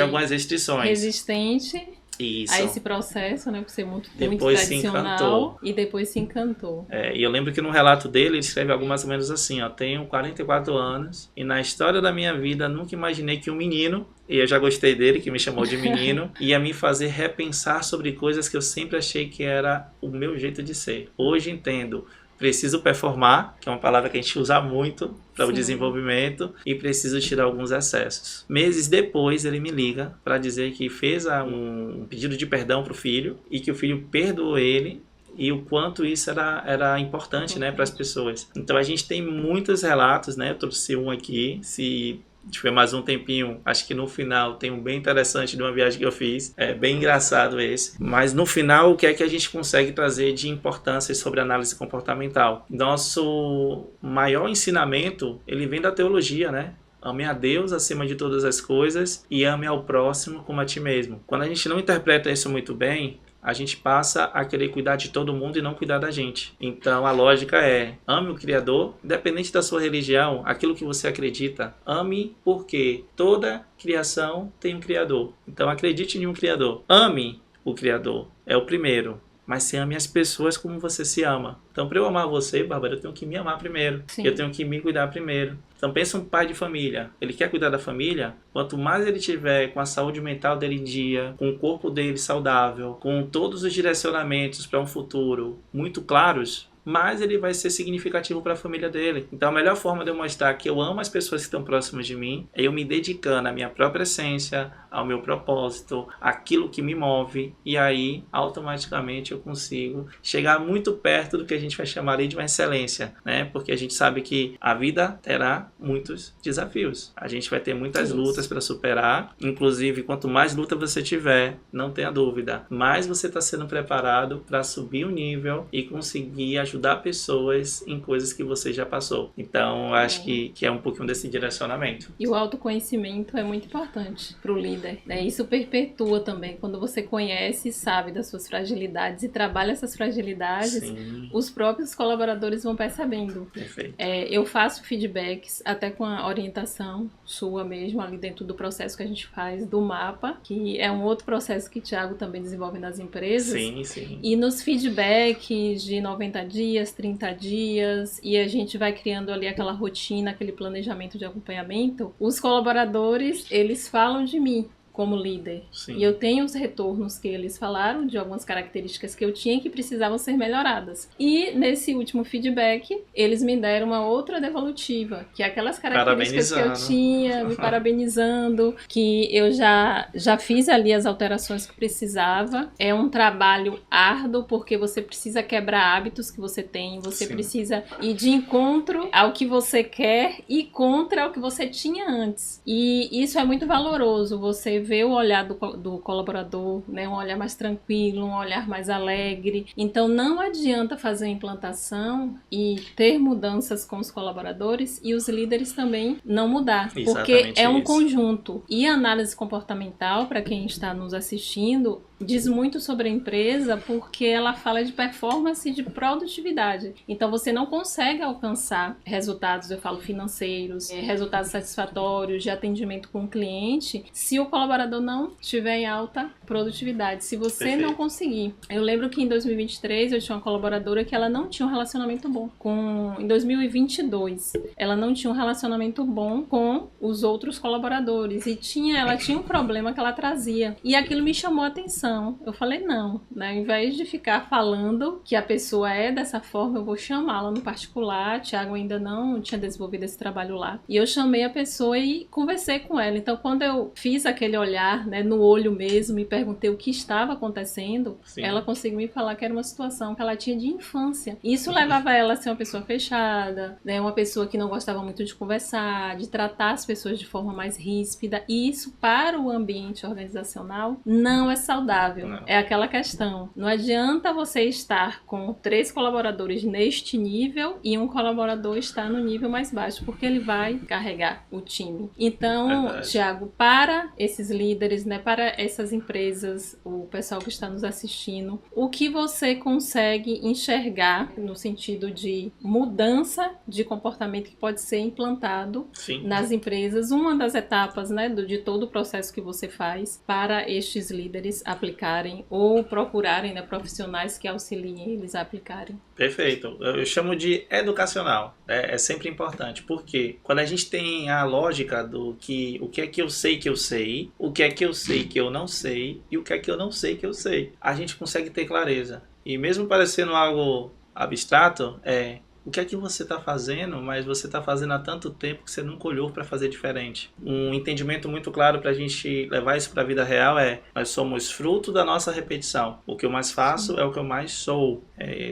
algumas restrições. Resistente. Isso. A esse processo, né, por ser muito depois tradicional, e depois se encantou. E eu lembro que no relato dele, ele escreve algo mais ou menos assim, tenho 44 anos e na história da minha vida nunca imaginei que um menino, e eu já gostei dele, que me chamou de menino, ia me fazer repensar sobre coisas que eu sempre achei que era o meu jeito de ser. Hoje entendo. Preciso performar, que é uma palavra que a gente usa muito para o desenvolvimento, e preciso tirar alguns excessos. Meses depois, ele me liga para dizer que fez um pedido de perdão para o filho e que o filho perdoou ele e o quanto isso era importante, né, para as pessoas. Então a gente tem muitos relatos, né? Eu trouxe um aqui, se tiver mais um tempinho, acho que no final tem um bem interessante de uma viagem que eu fiz, é bem engraçado esse, mas no final o que é que a gente consegue trazer de importância sobre análise comportamental? Nosso maior ensinamento, ele vem da teologia, né? Ame a Deus acima de todas as coisas e ame ao próximo como a ti mesmo. Quando a gente não interpreta isso muito bem, a gente passa a querer cuidar de todo mundo e não cuidar da gente. Então a lógica é, ame o Criador, independente da sua religião, aquilo que você acredita, ame porque toda criação tem um Criador. Então acredite em um Criador. Ame o Criador, é o primeiro. Mas se ame as pessoas como você se ama. Então, para eu amar você, Bárbara, eu tenho que me amar primeiro. Sim. Eu tenho que me cuidar primeiro. Então, pensa um pai de família. Ele quer cuidar da família? Quanto mais ele tiver com a saúde mental dele em dia, com o corpo dele saudável, com todos os direcionamentos para um futuro muito claros, mais ele vai ser significativo para a família dele. Então a melhor forma de eu mostrar que eu amo as pessoas que estão próximas de mim é eu me dedicando à minha própria essência, ao meu propósito, aquilo que me move, e aí automaticamente eu consigo chegar muito perto do que a gente vai chamar de uma excelência, né? Porque a gente sabe que a vida terá muitos desafios. A gente vai ter muitas lutas para superar, inclusive quanto mais luta você tiver, não tenha dúvida, mais você está sendo preparado para subir o nível e conseguir ajudar ajudar pessoas em coisas que você já passou. Então, acho que é um pouquinho desse direcionamento. E o autoconhecimento é muito importante para o líder, né? Isso perpetua também. Quando você conhece e sabe das suas fragilidades e trabalha essas fragilidades, Sim. os próprios colaboradores vão percebendo. Perfeito. Eu faço feedbacks até com a orientação sua mesmo, ali dentro do processo que a gente faz do mapa, que é um outro processo que o Thiago também desenvolve nas empresas. Sim, sim. E nos feedbacks de 90 dias, 30 dias, e a gente vai criando ali aquela rotina, aquele planejamento de acompanhamento, os colaboradores, eles falam de mim como líder. Sim. E eu tenho os retornos que eles falaram de algumas características que eu tinha que precisavam ser melhoradas. E nesse último feedback, eles me deram uma outra devolutiva, que é aquelas características que eu tinha, me parabenizando, que eu já fiz ali as alterações que precisava. É um trabalho árduo, porque você precisa quebrar hábitos que você tem, você Sim. precisa ir de encontro ao que você quer e contra o que você tinha antes. E isso é muito valoroso, você ver o olhar do colaborador, né? Um olhar mais tranquilo, um olhar mais alegre. Então não adianta fazer a implantação e ter mudanças com os colaboradores e os líderes também não mudar. Porque é um conjunto. E a análise comportamental, para quem está nos assistindo, diz muito sobre a empresa porque ela fala de performance e de produtividade. Então você não consegue alcançar resultados, eu falo financeiros, resultados satisfatórios de atendimento com o cliente, se o colaborador não estiver em alta produtividade. Se você não conseguir. Eu lembro que em 2023 eu tinha uma colaboradora que ela não tinha um relacionamento bom. Em 2022, ela não tinha um relacionamento bom com os outros colaboradores. E ela tinha um problema que ela trazia. E aquilo me chamou a atenção. Eu falei não, né? Ao invés de ficar falando que a pessoa é dessa forma, eu vou chamá-la no particular. Thiago ainda não tinha desenvolvido esse trabalho lá. E eu chamei a pessoa e conversei com ela. Então, quando eu fiz aquele olhar, né, no olho mesmo, me perguntei o que estava acontecendo, sim, ela conseguiu me falar que era uma situação que ela tinha de infância. Isso levava ela a ser uma pessoa fechada, né, uma pessoa que não gostava muito de conversar, de tratar as pessoas de forma mais ríspida. E isso, para o ambiente organizacional, não é saudável. Não. É aquela questão. Não adianta você estar com 3 colaboradores neste nível e um colaborador estar no nível mais baixo, porque ele vai carregar o time. Então, Thiago, para esses líderes, né, para essas empresas, o pessoal que está nos assistindo, o que você consegue enxergar no sentido de mudança de comportamento que pode ser implantado, sim, nas empresas, uma das etapas, né, de todo o processo que você faz para estes líderes aplicarem ou procurarem, né, profissionais que auxiliem eles a aplicarem? Perfeito. Eu chamo de educacional. É sempre importante. Porque quando a gente tem a lógica do que o que é que eu sei, o que é que eu sei que eu não sei e o que é que eu não sei que eu sei, a gente consegue ter clareza. E mesmo parecendo algo abstrato, o que é que você está fazendo, mas você está fazendo há tanto tempo que você nunca olhou para fazer diferente. Um entendimento muito claro para a gente levar isso para a vida real nós somos fruto da nossa repetição. O que eu mais faço é o que eu mais sou.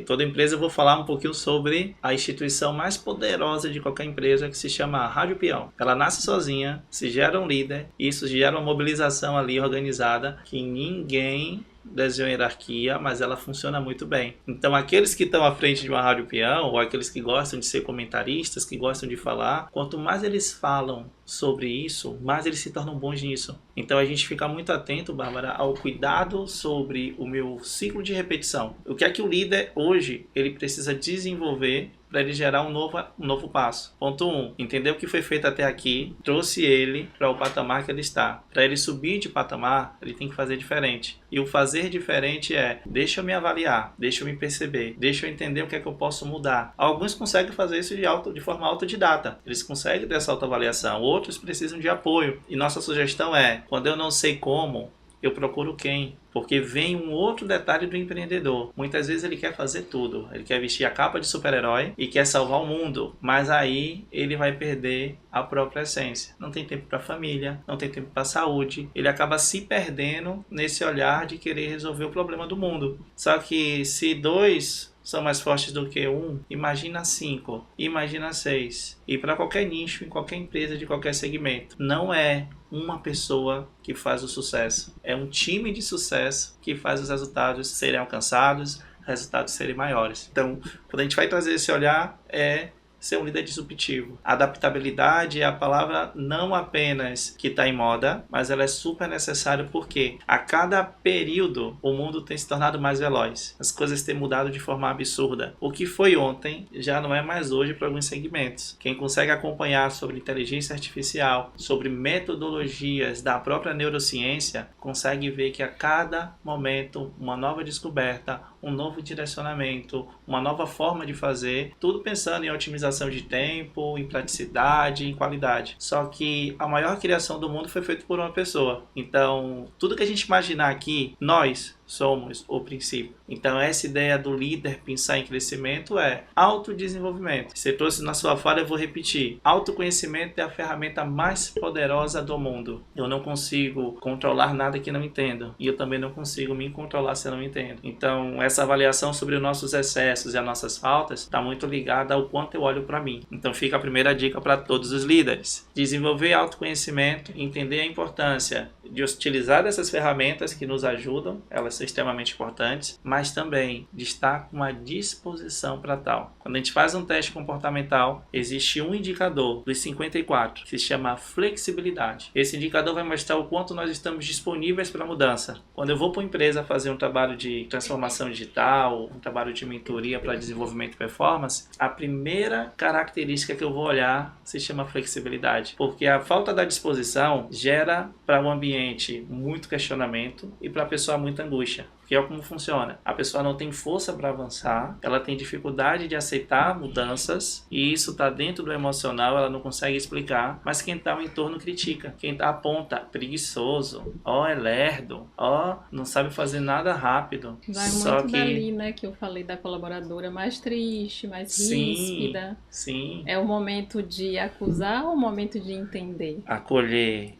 Toda empresa eu vou falar um pouquinho sobre a instituição mais poderosa de qualquer empresa, que se chama a Rádio Peão. Ela nasce sozinha, se gera um líder, e isso gera uma mobilização ali organizada que ninguém desenha hierarquia, mas ela funciona muito bem. Então, aqueles que estão à frente de uma rádio peão, ou aqueles que gostam de ser comentaristas, que gostam de falar, quanto mais eles falam sobre isso, mais eles se tornam bons nisso. Então, a gente fica muito atento, Bárbara, ao cuidado sobre o meu ciclo de repetição. O que é que o líder, hoje, ele precisa desenvolver para ele gerar um novo passo. Ponto 1. Entender o que foi feito até aqui, trouxe ele para o patamar que ele está. Para ele subir de patamar, ele tem que fazer diferente. E o fazer diferente deixa eu me avaliar, deixa eu me perceber, deixa eu entender o que é que eu posso mudar. Alguns conseguem fazer isso de forma autodidata. Eles conseguem ter essa autoavaliação. Outros precisam de apoio. E nossa sugestão quando eu não sei como, eu procuro quem? Porque vem um outro detalhe do empreendedor. Muitas vezes ele quer fazer tudo. Ele quer vestir a capa de super-herói e quer salvar o mundo. Mas aí ele vai perder a própria essência. Não tem tempo para a família, não tem tempo para a saúde. Ele acaba se perdendo nesse olhar de querer resolver o problema do mundo. Só que se 2 são mais fortes do que 1, imagina 5, imagina 6. E para qualquer nicho, em qualquer empresa, de qualquer segmento, não é uma pessoa que faz o sucesso. É um time de sucesso que faz os resultados serem alcançados, resultados serem maiores. Então, quando a gente vai trazer esse olhar, é ser um líder disruptivo. Adaptabilidade é a palavra não apenas que está em moda, mas ela é super necessária porque a cada período o mundo tem se tornado mais veloz. As coisas têm mudado de forma absurda. O que foi ontem já não é mais hoje para alguns segmentos. Quem consegue acompanhar sobre inteligência artificial, sobre metodologias da própria neurociência, consegue ver que a cada momento uma nova descoberta, um novo direcionamento, uma nova forma de fazer, tudo pensando em otimização de tempo, em praticidade, em qualidade. Só que a maior criação do mundo foi feita por uma pessoa. Então, tudo que a gente imaginar aqui, nós somos o princípio. Então, essa ideia do líder pensar em crescimento é autodesenvolvimento. Você trouxe na sua fala, eu vou repetir. Autoconhecimento é a ferramenta mais poderosa do mundo. Eu não consigo controlar nada que não entendo. E eu também não consigo me controlar se eu não entendo. Então, essa avaliação sobre os nossos excessos e as nossas faltas está muito ligada ao quanto eu olho para mim. Então, fica a primeira dica para todos os líderes. Desenvolver autoconhecimento, entender a importância de utilizar essas ferramentas que nos ajudam, elas são extremamente importantes, mas também de estar com uma disposição para tal. Quando a gente faz um teste comportamental, existe um indicador dos 54, que se chama flexibilidade. Esse indicador vai mostrar o quanto nós estamos disponíveis para a mudança. Quando eu vou para uma empresa fazer um trabalho de transformação digital, um trabalho de mentoria para desenvolvimento e performance, a primeira característica que eu vou olhar se chama flexibilidade, porque a falta da disposição gera para o ambiente muito questionamento e para a pessoa muita angústia. Que é como funciona. A pessoa não tem força para avançar, ela tem dificuldade de aceitar mudanças e isso está dentro do emocional, ela não consegue explicar, mas quem está ao entorno critica. Quem aponta, preguiçoso, é lerdo, não sabe fazer nada rápido. Vai muito dali, né, que eu falei da colaboradora mais triste, mais ríspida. Sim. É o momento de acusar ou o momento de entender? Acolher.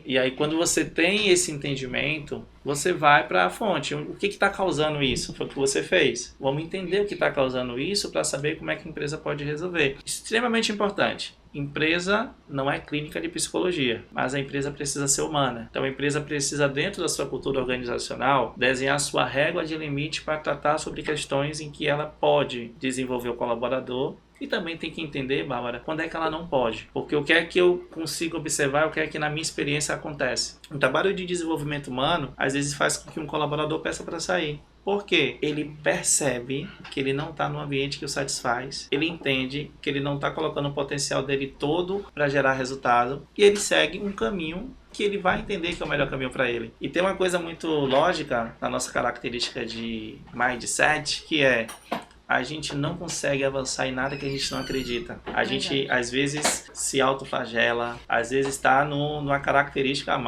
E aí quando você tem esse entendimento, você vai para a fonte. O que está causando isso? Foi o que você fez. Vamos entender o que está causando isso para saber como é que a empresa pode resolver. Extremamente importante. Empresa não é clínica de psicologia, mas a empresa precisa ser humana. Então a empresa precisa, dentro da sua cultura organizacional, desenhar sua régua de limite para tratar sobre questões em que ela pode desenvolver o colaborador. E também tem que entender, Bárbara, quando é que ela não pode. Porque o que é que eu consigo observar, o que é que na minha experiência acontece. Um trabalho de desenvolvimento humano, às vezes faz com que um colaborador peça para sair. Por quê? Ele percebe que ele não está no ambiente que o satisfaz, ele entende que ele não está colocando o potencial dele todo para gerar resultado e ele segue um caminho que ele vai entender que é o melhor caminho para ele. E tem uma coisa muito lógica na nossa característica de mindset, que é: a gente não consegue avançar em nada que a gente não acredita. A gente, às vezes, se autoflagela, às vezes está numa característica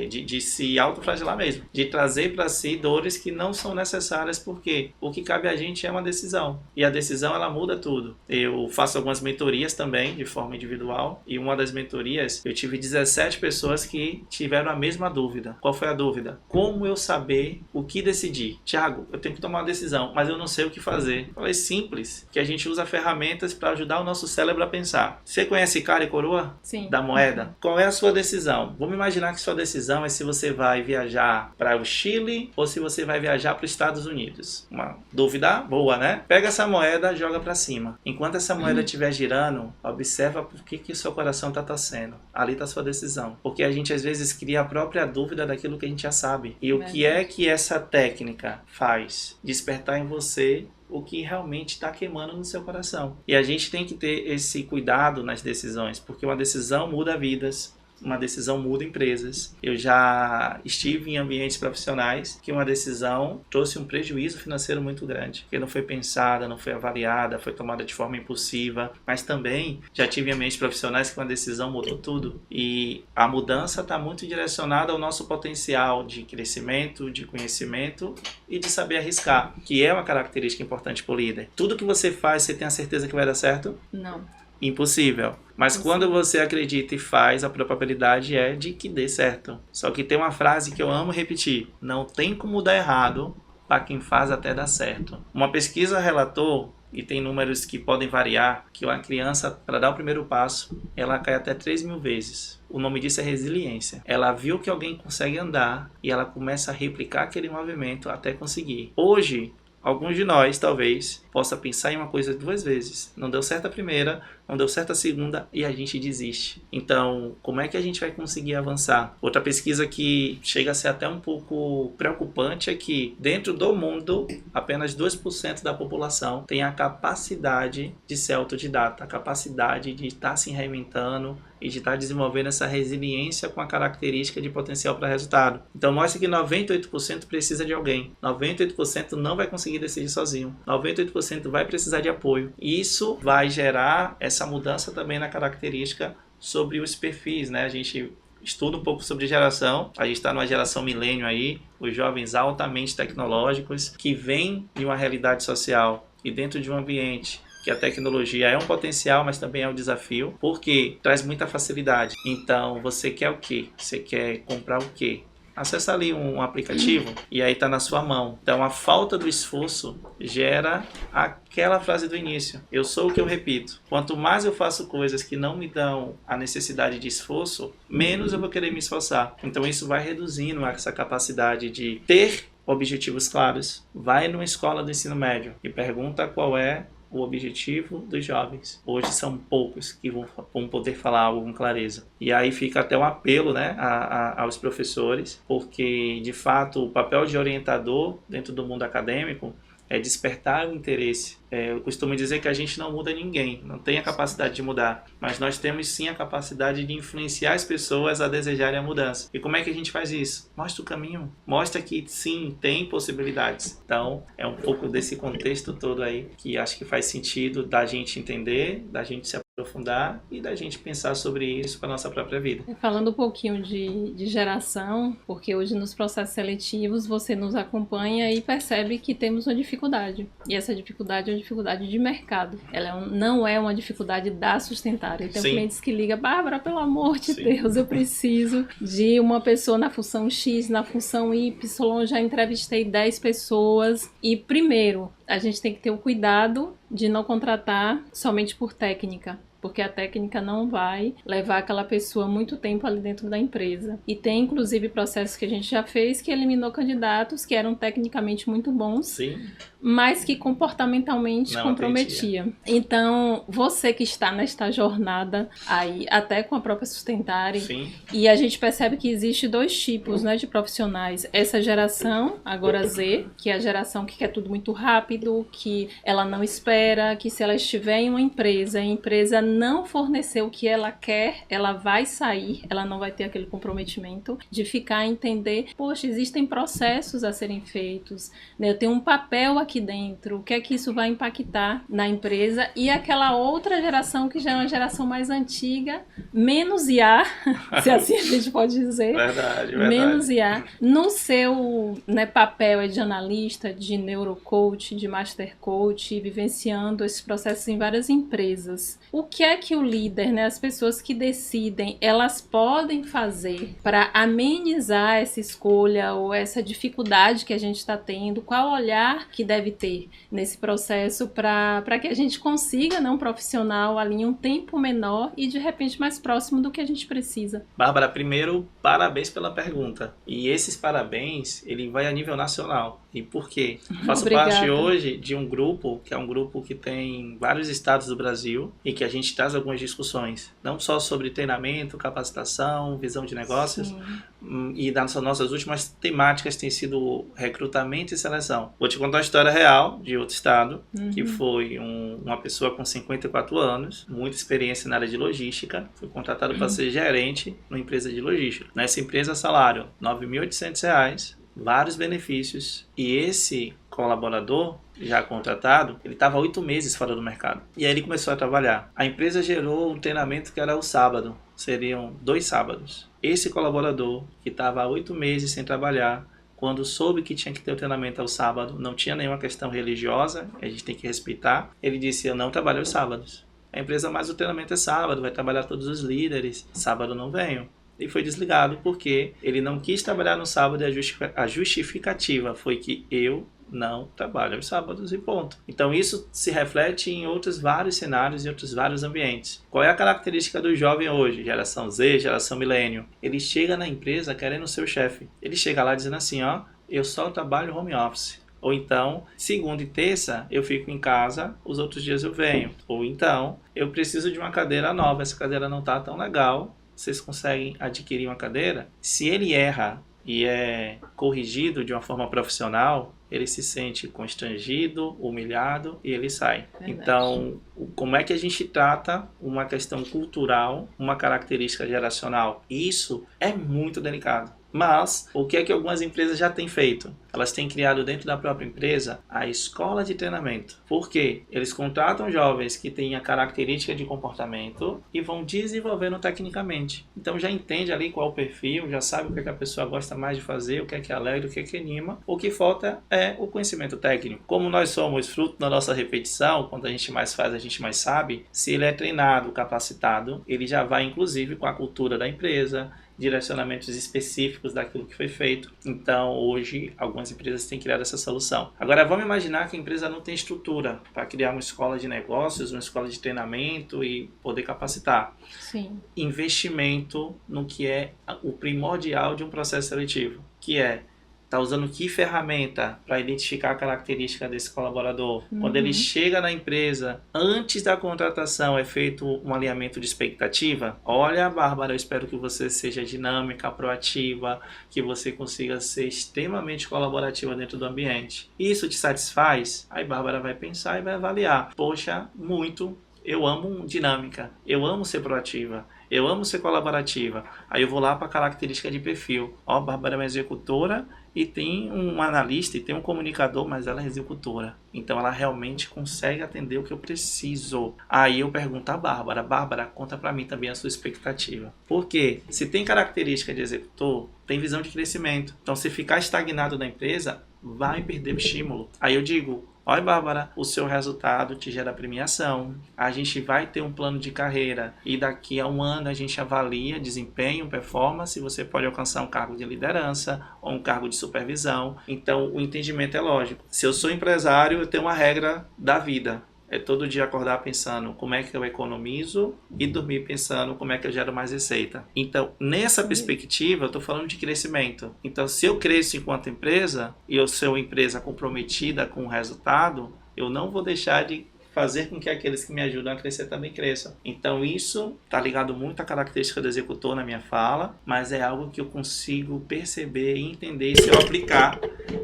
de se autoflagelar mesmo, de trazer para si dores que não são necessárias, porque o que cabe a gente é uma decisão. E a decisão, ela muda tudo. Eu faço algumas mentorias também, de forma individual, e uma das mentorias, eu tive 17 pessoas que tiveram a mesma dúvida. Qual foi a dúvida? Como eu saber o que decidir? Tiago, eu tenho que tomar uma decisão, mas eu não sei o que fazer. É simples, que a gente usa ferramentas para ajudar o nosso cérebro a pensar. Você conhece cara e coroa? Sim. Da moeda? Qual é a sua decisão? Vamos imaginar que sua decisão é se você vai viajar para o Chile ou se você vai viajar para os Estados Unidos. Uma dúvida boa, né? Pega essa moeda, joga para cima. Enquanto essa moeda estiver girando, observa por que o seu coração está torcendo. Ali está a sua decisão. Porque a gente às vezes cria a própria dúvida daquilo que a gente já sabe. E o que é que essa técnica faz? Despertar em você o que realmente está queimando no seu coração. E a gente tem que ter esse cuidado nas decisões, porque uma decisão muda vidas, uma decisão muda empresas. Eu já estive em ambientes profissionais que uma decisão trouxe um prejuízo financeiro muito grande, porque não foi pensada, não foi avaliada, foi tomada de forma impulsiva, mas também já tive em ambientes profissionais que uma decisão mudou tudo. E a mudança está muito direcionada ao nosso potencial de crescimento, de conhecimento e de saber arriscar, que é uma característica importante para o líder. Tudo que você faz, você tem a certeza que vai dar certo? Não. Impossível. Mas quando você acredita e faz, a probabilidade é de que dê certo. Só que tem uma frase que eu amo repetir: não tem como dar errado para quem faz até dar certo. Uma pesquisa relatou, e tem números que podem variar, que uma criança, para dar o primeiro passo, ela cai até 3.000 vezes. O nome disso é resiliência. Ela viu que alguém consegue andar e ela começa a replicar aquele movimento até conseguir. Hoje, alguns de nós, talvez, possa pensar em uma coisa 2 vezes. Não deu certo a primeira, não deu certo a segunda e a gente desiste. Então, como é que a gente vai conseguir avançar? Outra pesquisa que chega a ser até um pouco preocupante é que, dentro do mundo, apenas 2% da população tem a capacidade de ser autodidata, a capacidade de estar se reinventando e de estar desenvolvendo essa resiliência com a característica de potencial para resultado. Então, mostra que 98% precisa de alguém. 98% não vai conseguir decidir sozinho. 98% vai precisar de apoio. E isso vai gerar essa mudança também na característica sobre os perfis, né? A gente estuda um pouco sobre geração. A gente está numa geração milênio aí, os jovens altamente tecnológicos que vêm de uma realidade social e dentro de um ambiente que a tecnologia é um potencial, mas também é um desafio, porque traz muita facilidade. Então, você quer o quê? Você quer comprar o quê? Acessa ali um aplicativo e aí está na sua mão. Então, a falta do esforço gera aquela frase do início. Eu sou o que eu repito. Quanto mais eu faço coisas que não me dão a necessidade de esforço, menos eu vou querer me esforçar. Então, isso vai reduzindo essa capacidade de ter objetivos claros. Vai numa escola do ensino médio e pergunta qual é o objetivo dos jovens. Hoje são poucos que vão poder falar algo com clareza. E aí fica até um apelo, né, aos professores, porque, de fato, o papel de orientador dentro do mundo acadêmico é despertar o interesse. Eu costumo dizer que a gente não muda ninguém, não tem a capacidade de mudar, mas nós temos sim a capacidade de influenciar as pessoas a desejarem a mudança. E como é que a gente faz isso? Mostra o caminho, mostra que sim, tem possibilidades. Então, é um pouco desse contexto todo aí que acho que faz sentido da gente entender, da gente se aprofundar e da gente pensar sobre isso para a nossa própria vida. Falando um pouquinho de geração, porque hoje nos processos seletivos você nos acompanha e percebe que temos uma dificuldade. E essa dificuldade é uma dificuldade de mercado. Ela não é uma dificuldade da Sustentária. Tem clientes que ligam, Bárbara, pelo amor de Deus, eu preciso de uma pessoa na função X, na função Y, já entrevistei 10 pessoas. E primeiro, a gente tem que ter o cuidado de não contratar somente por técnica, porque a técnica não vai levar aquela pessoa muito tempo ali dentro da empresa. E tem, inclusive, processos que a gente já fez que eliminou candidatos que eram tecnicamente muito bons, Sim. mas que comportamentalmente não comprometia. Então, você que está nesta jornada aí, até com a própria Sustentare, Sim. E a gente percebe que existe 2 tipos, né, de profissionais. Essa geração, agora Z, que é a geração que quer tudo muito rápido, que ela não espera, que se ela estiver em uma empresa, a empresa não fornecer o que ela quer, ela vai sair, ela não vai ter aquele comprometimento de ficar a entender, poxa, existem processos a serem feitos, né? Eu tenho um papel aqui dentro, o que é que isso vai impactar na empresa? E aquela outra geração que já é uma geração mais antiga, menos IA, se assim a gente pode dizer. Verdade. Menos IA. No seu, né, papel de analista, de neurocoach, de master coach, vivenciando esses processos em várias empresas. O que é que o líder, né, as pessoas que decidem, elas podem fazer para amenizar essa escolha ou essa dificuldade que a gente está tendo? Qual olhar que deve ter nesse processo para que a gente consiga, né, um profissional ali em um tempo menor e de repente mais próximo do que a gente precisa? Bárbara, primeiro, parabéns pela pergunta. E esses parabéns, ele vai a nível nacional. E por quê? Faço parte hoje de um grupo, que é um grupo que tem vários estados do Brasil e que a gente traz algumas discussões, não só sobre treinamento, capacitação, visão de negócios, e das nossas últimas temáticas têm sido recrutamento e seleção. Vou te contar uma história real de outro estado, que foi uma pessoa com 54 anos, muita experiência na área de logística, foi contratado para ser gerente numa empresa de logística. Nessa empresa, salário R$ 9.800, vários benefícios, e esse colaborador já contratado, ele estava 8 meses fora do mercado. E aí ele começou a trabalhar. A empresa gerou um treinamento que era o sábado, seriam 2 sábados. Esse colaborador, que estava há 8 meses sem trabalhar, quando soube que tinha que ter o treinamento ao sábado, não tinha nenhuma questão religiosa, a gente tem que respeitar, ele disse, eu não trabalho aos sábados. A empresa, mas o treinamento é sábado, vai trabalhar todos os líderes, sábado não venho. E foi desligado porque ele não quis trabalhar no sábado e a justificativa foi que eu não trabalho aos sábados e ponto. Então isso se reflete em outros vários cenários e outros vários ambientes. Qual é a característica do jovem hoje? Geração Z, geração milênio. Ele chega na empresa querendo ser o chefe. Ele chega lá dizendo assim, ó, eu só trabalho home office. Ou então, segunda e terça eu fico em casa, os outros dias eu venho. Ou então, eu preciso de uma cadeira nova, essa cadeira não está tão legal, vocês conseguem adquirir uma cadeira? Se ele erra e é corrigido de uma forma profissional, ele se sente constrangido, humilhado e ele sai. Verdade. Então, como é que a gente trata uma questão cultural, uma característica geracional? Isso é muito delicado. Mas, o que é que algumas empresas já têm feito? Elas têm criado dentro da própria empresa a escola de treinamento. Por quê? Eles contratam jovens que têm a característica de comportamento e vão desenvolvendo tecnicamente. Então já entende ali qual é o perfil, já sabe o que é que a pessoa gosta mais de fazer, o que é alegra, o que é que anima. O que falta é o conhecimento técnico. Como nós somos fruto da nossa repetição, quando a gente mais faz, a gente mais sabe. Se ele é treinado, capacitado, ele já vai inclusive com a cultura da empresa, direcionamentos específicos daquilo que foi feito. Então, hoje, algumas empresas têm criado essa solução. Agora, vamos imaginar que a empresa não tem estrutura para criar uma escola de negócios, uma escola de treinamento e poder capacitar. Sim. Investimento no que é o primordial de um processo seletivo, que é está usando que ferramenta para identificar a característica desse colaborador. Quando ele chega na empresa, antes da contratação é feito um alinhamento de expectativa. Olha, Bárbara, eu espero que você seja dinâmica, proativa, que você consiga ser extremamente colaborativa dentro do ambiente. Isso te satisfaz? Aí Bárbara vai pensar e vai avaliar. Poxa, muito. Eu amo dinâmica, eu amo ser proativa, eu amo ser colaborativa. Aí eu vou lá para a característica de perfil. Ó, Bárbara é uma executora e tem um analista e tem um comunicador, mas ela é executora. Então ela realmente consegue atender o que eu preciso. Aí eu pergunto a Bárbara, Bárbara, conta para mim também a sua expectativa. Porque se tem característica de executor, tem visão de crescimento. Então se ficar estagnado na empresa, vai perder o estímulo. Aí eu digo, olha, Bárbara, o seu resultado te gera premiação. A gente vai ter um plano de carreira e daqui a um ano a gente avalia desempenho, performance. Você pode alcançar um cargo de liderança ou um cargo de supervisão. Então, o entendimento é lógico. Se eu sou empresário, eu tenho uma regra da vida. É todo dia acordar pensando como é que eu economizo e dormir pensando como é que eu gero mais receita. Então, nessa perspectiva, eu estou falando de crescimento. Então, se eu cresço enquanto empresa e eu sou uma empresa comprometida com o resultado, eu não vou deixar de fazer com que aqueles que me ajudam a crescer também cresçam. Então isso está ligado muito à característica do executor na minha fala, mas é algo que eu consigo perceber e entender, e se eu aplicar,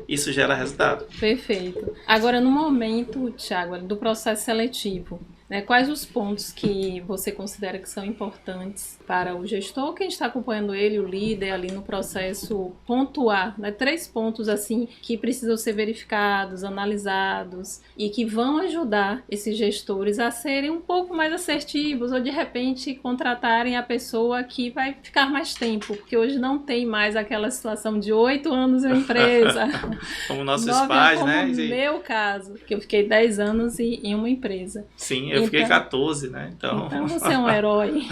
isso gera resultado. Perfeito. Agora, no momento, Thiago, do processo seletivo, né, quais os pontos que você considera que são importantes para o gestor, quem está acompanhando ele, o líder, ali no processo, pontuar, né, 3 pontos assim que precisam ser verificados, analisados e que vão ajudar esses gestores a serem um pouco mais assertivos ou de repente contratarem a pessoa que vai ficar mais tempo, porque hoje não tem mais aquela situação de 8 anos em empresa. Como nossos pais, como né? No meu caso, que eu fiquei 10 anos em uma empresa. Sim, eu fiquei 14, né? Então você é um herói.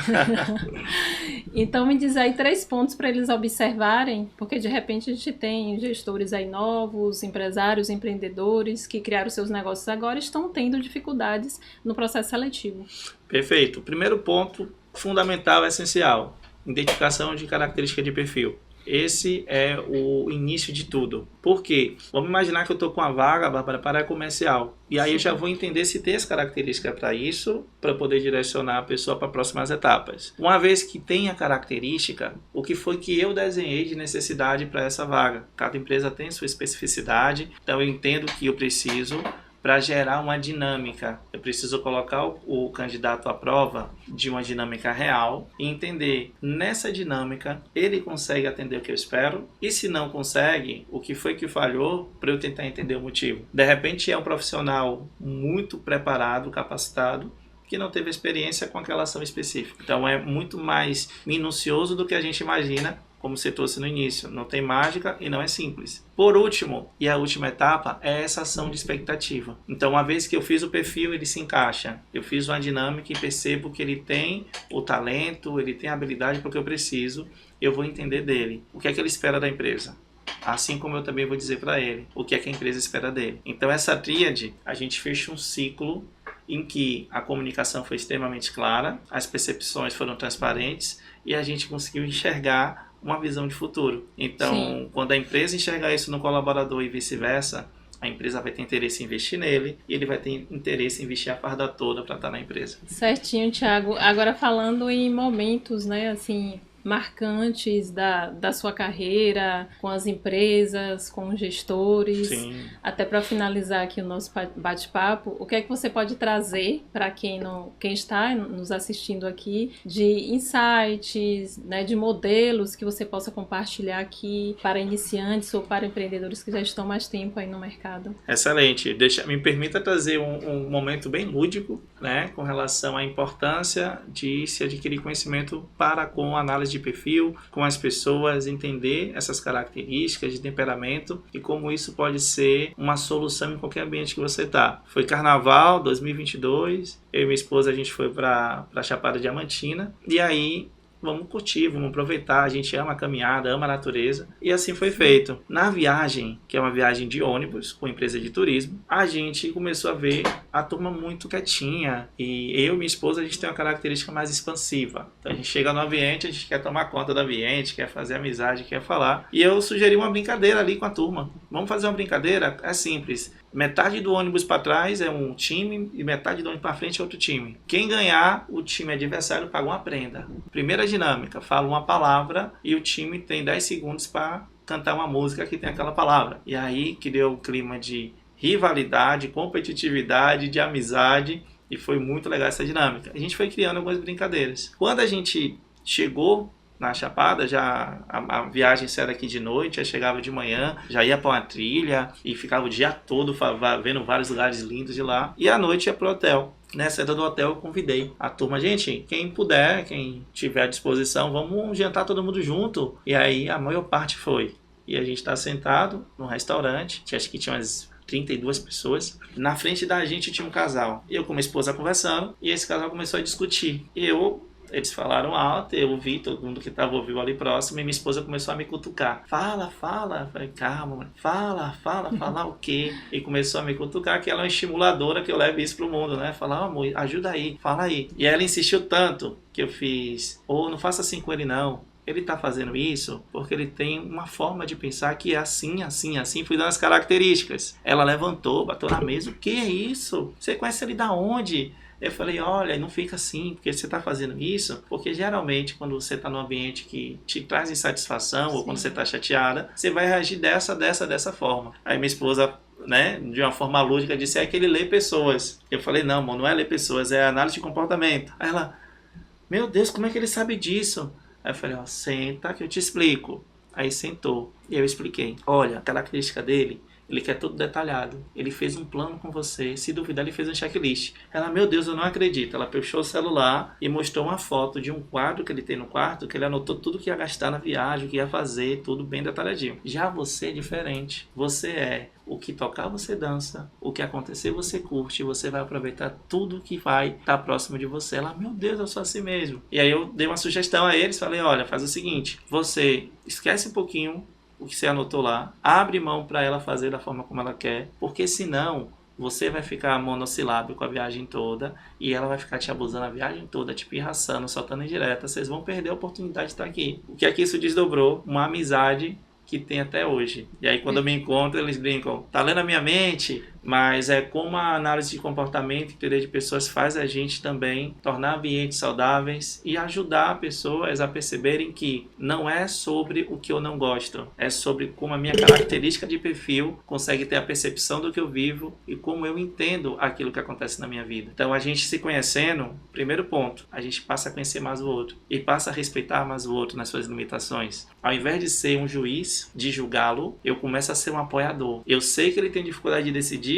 Então me diz aí 3 pontos para eles observarem, porque de repente a gente tem gestores aí novos, empresários, empreendedores que criaram seus negócios agora e estão tendo dificuldades no processo seletivo. Perfeito. O primeiro ponto fundamental, essencial, identificação de característica de perfil. Esse é o início de tudo. Por quê? Vamos imaginar que eu estou com a vaga, Bárbara, para a comercial. E aí eu já vou entender se tem as características para isso, para poder direcionar a pessoa para próximas etapas. Uma vez que tem a característica, o que foi que eu desenhei de necessidade para essa vaga? Cada empresa tem sua especificidade, então eu entendo que eu preciso para gerar uma dinâmica. Eu preciso colocar o candidato à prova de uma dinâmica real e entender, nessa dinâmica, ele consegue atender o que eu espero e se não consegue, o que foi que falhou para eu tentar entender o motivo. De repente é um profissional muito preparado, capacitado, que não teve experiência com aquela ação específica. Então é muito mais minucioso do que a gente imagina, como você trouxe no início. Não tem mágica e não é simples. Por último, e a última etapa, é essa ação de expectativa. Então, uma vez que eu fiz o perfil, ele se encaixa. Eu fiz uma dinâmica e percebo que ele tem o talento, ele tem a habilidade para o que eu preciso. Eu vou entender dele. O que é que ele espera da empresa? Assim como eu também vou dizer para ele o que é que a empresa espera dele. Então, essa tríade, a gente fecha um ciclo em que a comunicação foi extremamente clara, as percepções foram transparentes e a gente conseguiu enxergar uma visão de futuro. Então, quando a empresa enxergar isso no colaborador e vice-versa, a empresa vai ter interesse em investir nele e ele vai ter interesse em investir a farda toda para estar na empresa. Certinho, Thiago. Agora falando em momentos, né, assim, marcantes da sua carreira, com as empresas, com os gestores. Sim. Até para finalizar aqui o nosso bate-papo, o que é que você pode trazer para quem está nos assistindo aqui de insights, né, de modelos que você possa compartilhar aqui para iniciantes ou para empreendedores que já estão mais tempo aí no mercado? Excelente. Me permita trazer um momento bem lúdico, né, com relação à importância de se adquirir conhecimento para com análise de perfil, com as pessoas, entender essas características de temperamento e como isso pode ser uma solução em qualquer ambiente que você está. Foi Carnaval 2022, eu e minha esposa a gente foi para Chapada Diamantina e aí vamos curtir, vamos aproveitar, a gente ama a caminhada, ama a natureza, e assim foi feito. Na viagem, que é uma viagem de ônibus com empresa de turismo, a gente começou a ver a turma muito quietinha, e eu e minha esposa, a gente tem uma característica mais expansiva. Então a gente chega no ambiente, a gente quer tomar conta do ambiente, quer fazer amizade, quer falar, e eu sugeri uma brincadeira ali com a turma. Vamos fazer uma brincadeira? É simples. Metade do ônibus para trás é um time e metade do ônibus para frente é outro time. Quem ganhar, o time adversário paga uma prenda. Primeira dinâmica, fala uma palavra e o time tem 10 segundos para cantar uma música que tem aquela palavra. E aí criou um clima de rivalidade, competitividade, de amizade e foi muito legal essa dinâmica. A gente foi criando algumas brincadeiras. Quando a gente chegou na Chapada, já a viagem saía daqui de noite, já chegava de manhã, já ia para uma trilha e ficava o dia todo vendo vários lugares lindos de lá. E à noite ia pro hotel. Nessa saída do hotel eu convidei a turma, gente, quem puder, quem tiver à disposição, vamos jantar todo mundo junto. E aí a maior parte foi. E a gente está sentado num restaurante, acho que tinha umas 32 pessoas. Na frente da gente tinha um casal. Eu com minha esposa conversando e esse casal começou a discutir. Eles falaram alto, eu ouvi, todo mundo que estava ouvindo ali próximo, e minha esposa começou a me cutucar. Fala. Falei, calma, mãe. Falar o quê? E começou a me cutucar, que ela é uma estimuladora que eu levo isso pro mundo, né? Falar, amor, ajuda aí, fala aí. E ela insistiu tanto que eu fiz, não faça assim com ele não. Ele tá fazendo isso porque ele tem uma forma de pensar que é assim, fui dando as características. Ela levantou, bateu na mesa, o que é isso? Você conhece ele da onde? Eu falei, olha, não fica assim, porque você está fazendo isso, porque geralmente quando você está num ambiente que te traz insatisfação, sim, ou quando você está chateada, você vai reagir dessa forma. Aí minha esposa, né, de uma forma lúdica, disse, que ele lê pessoas. Eu falei, não, amor, não é ler pessoas, é análise de comportamento. Aí ela, meu Deus, como é que ele sabe disso? Aí eu falei, senta que eu te explico. Aí sentou e eu expliquei. Olha, a característica dele, ele quer tudo detalhado. Ele fez um plano com você. Se duvidar, ele fez um checklist. Ela, meu Deus, eu não acredito. Ela puxou o celular e mostrou uma foto de um quadro que ele tem no quarto, que ele anotou tudo que ia gastar na viagem, o que ia fazer, tudo bem detalhadinho. Já você é diferente. Você é o que tocar, você dança. O que acontecer, você curte. Você vai aproveitar tudo que vai estar próximo de você. Ela, meu Deus, eu sou assim mesmo. E aí eu dei uma sugestão a eles. Falei, olha, faz o seguinte. Você esquece um pouquinho o que você anotou lá, abre mão para ela fazer da forma como ela quer, porque senão você vai ficar monossilábico a viagem toda e ela vai ficar te abusando a viagem toda, te pirraçando, soltando indireta, vocês vão perder a oportunidade de estar aqui. O que é que isso desdobrou? Uma amizade que tem até hoje. E aí quando eu me encontro, eles brincam, tá lendo a minha mente? Mas é como a análise de comportamento e teoria de pessoas faz a gente também tornar ambientes saudáveis e ajudar pessoas a perceberem que não é sobre o que eu não gosto, é sobre como a minha característica de perfil consegue ter a percepção do que eu vivo e como eu entendo aquilo que acontece na minha vida. Então a gente se conhecendo, primeiro ponto, a gente passa a conhecer mais o outro e passa a respeitar mais o outro nas suas limitações. Ao invés de ser um juiz, de julgá-lo, eu começo a ser um apoiador. Eu sei que ele tem dificuldade de decidir,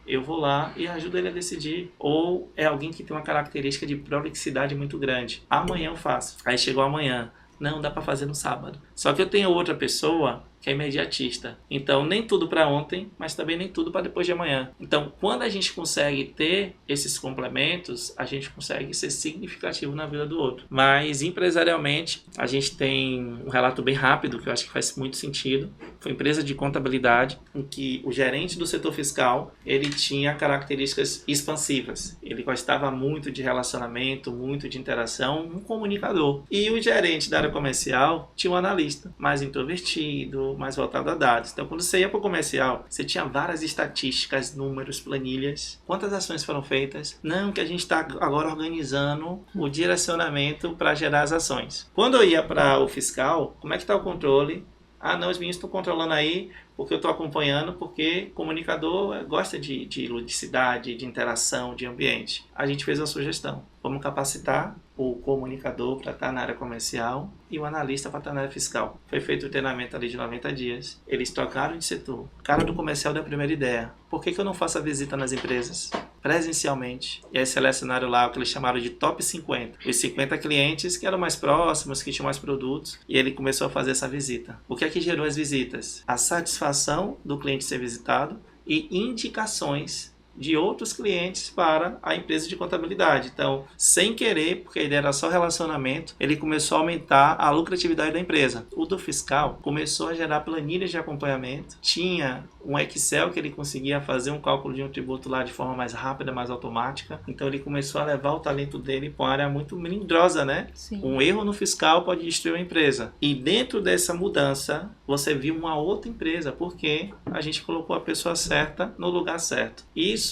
eu vou lá e ajudo ele a decidir. Ou é alguém que tem uma característica de prolixidade muito grande. Amanhã eu faço. Aí chegou amanhã. Não, dá para fazer no sábado. Só que eu tenho outra pessoa que é imediatista. Então, nem tudo para ontem, mas também nem tudo para depois de amanhã. Então, quando a gente consegue ter esses complementos, a gente consegue ser significativo na vida do outro. Mas, empresarialmente, a gente tem um relato bem rápido, que eu acho que faz muito sentido. Foi uma empresa de contabilidade, em que o gerente do setor fiscal, ele tinha características expansivas. Ele gostava muito de relacionamento, muito de interação, um comunicador. E o gerente da área comercial tinha um analista, mais introvertido, comercial mais voltado a dados. Então, quando você ia para o comercial, você tinha várias estatísticas, números, planilhas. Quantas ações foram feitas? Não, que a gente está agora organizando o direcionamento para gerar as ações. Quando eu ia para o fiscal, como é que está o controle? Ah, não, os meninos estão controlando aí porque eu estou acompanhando, porque comunicador gosta de ludicidade, de interação, de ambiente. A gente fez uma sugestão. Vamos capacitar o comunicador para estar na área comercial e o analista para estar na área fiscal. Foi feito o treinamento ali de 90 dias. Eles trocaram de setor. O cara do comercial deu a primeira ideia. Por que eu não faço a visita nas empresas presencialmente? E aí selecionaram lá o que eles chamaram de top 50. Os 50 clientes que eram mais próximos, que tinham mais produtos. E ele começou a fazer essa visita. O que é que gerou as visitas? A satisfação do cliente ser visitado e indicações de outros clientes para a empresa de contabilidade. Então, sem querer, porque a ideia era só relacionamento, ele começou a aumentar a lucratividade da empresa. O do fiscal começou a gerar planilhas de acompanhamento, tinha um Excel que ele conseguia fazer um cálculo de um tributo lá de forma mais rápida, mais automática. Então, ele começou a levar o talento dele para uma área muito melindrosa, né? Sim. Um erro no fiscal pode destruir uma empresa. E dentro dessa mudança, você viu uma outra empresa, porque a gente colocou a pessoa certa no lugar certo. Isso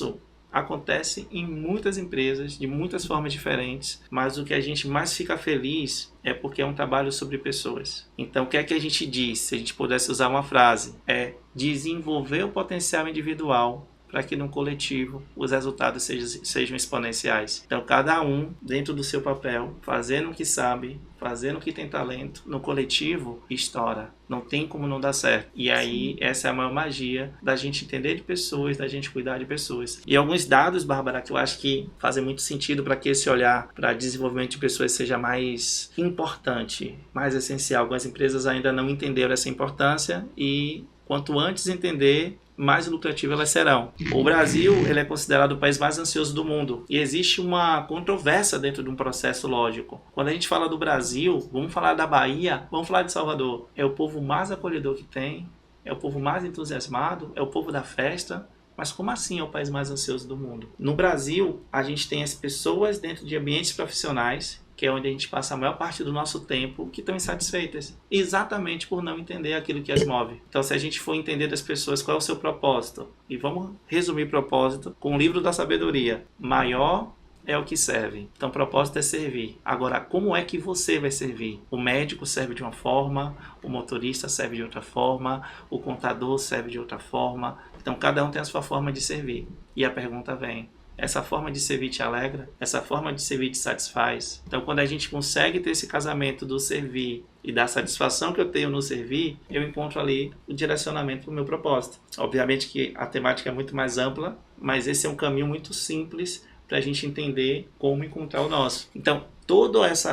acontece em muitas empresas, de muitas formas diferentes, mas o que a gente mais fica feliz é porque é um trabalho sobre pessoas. Então, o que é que a gente diz? Se a gente pudesse usar uma frase, é desenvolver o potencial individual para que no coletivo os resultados sejam exponenciais. Então, cada um, dentro do seu papel, fazendo o que sabe, fazendo o que tem talento, no coletivo, estoura. Não tem como não dar certo. E aí, essa é a maior magia da gente entender de pessoas, da gente cuidar de pessoas. E alguns dados, Bárbara, que eu acho que fazem muito sentido para que esse olhar para desenvolvimento de pessoas seja mais importante, mais essencial. Algumas empresas ainda não entenderam essa importância e quanto antes entender, mais lucrativas elas serão. O Brasil, ele é considerado o país mais ansioso do mundo e existe uma controvérsia dentro de um processo lógico. Quando a gente fala do Brasil, vamos falar da Bahia, vamos falar de Salvador. É o povo mais acolhedor que tem, é o povo mais entusiasmado, é o povo da festa. Mas como assim é o país mais ansioso do mundo? No Brasil, a gente tem as pessoas dentro de ambientes profissionais, que é onde a gente passa a maior parte do nosso tempo, que estão insatisfeitas, exatamente por não entender aquilo que as move. Então, se a gente for entender das pessoas qual é o seu propósito, e vamos resumir propósito com o livro da sabedoria, maior é o que serve. Então, o propósito é servir. Agora, como é que você vai servir? O médico serve de uma forma, o motorista serve de outra forma, o contador serve de outra forma. Então, cada um tem a sua forma de servir. E a pergunta vem: essa forma de servir te alegra? Essa forma de servir te satisfaz? Então, quando a gente consegue ter esse casamento do servir e da satisfação que eu tenho no servir, eu encontro ali o direcionamento para o meu propósito. Obviamente que a temática é muito mais ampla, mas esse é um caminho muito simples para a gente entender como encontrar o nosso. Então, todas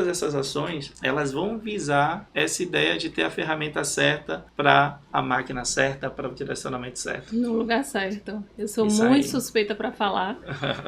essas ações, elas vão visar essa ideia de ter a ferramenta certa para a máquina certa, para o direcionamento certo. No lugar certo. Eu sou Isso muito aí. suspeita para falar,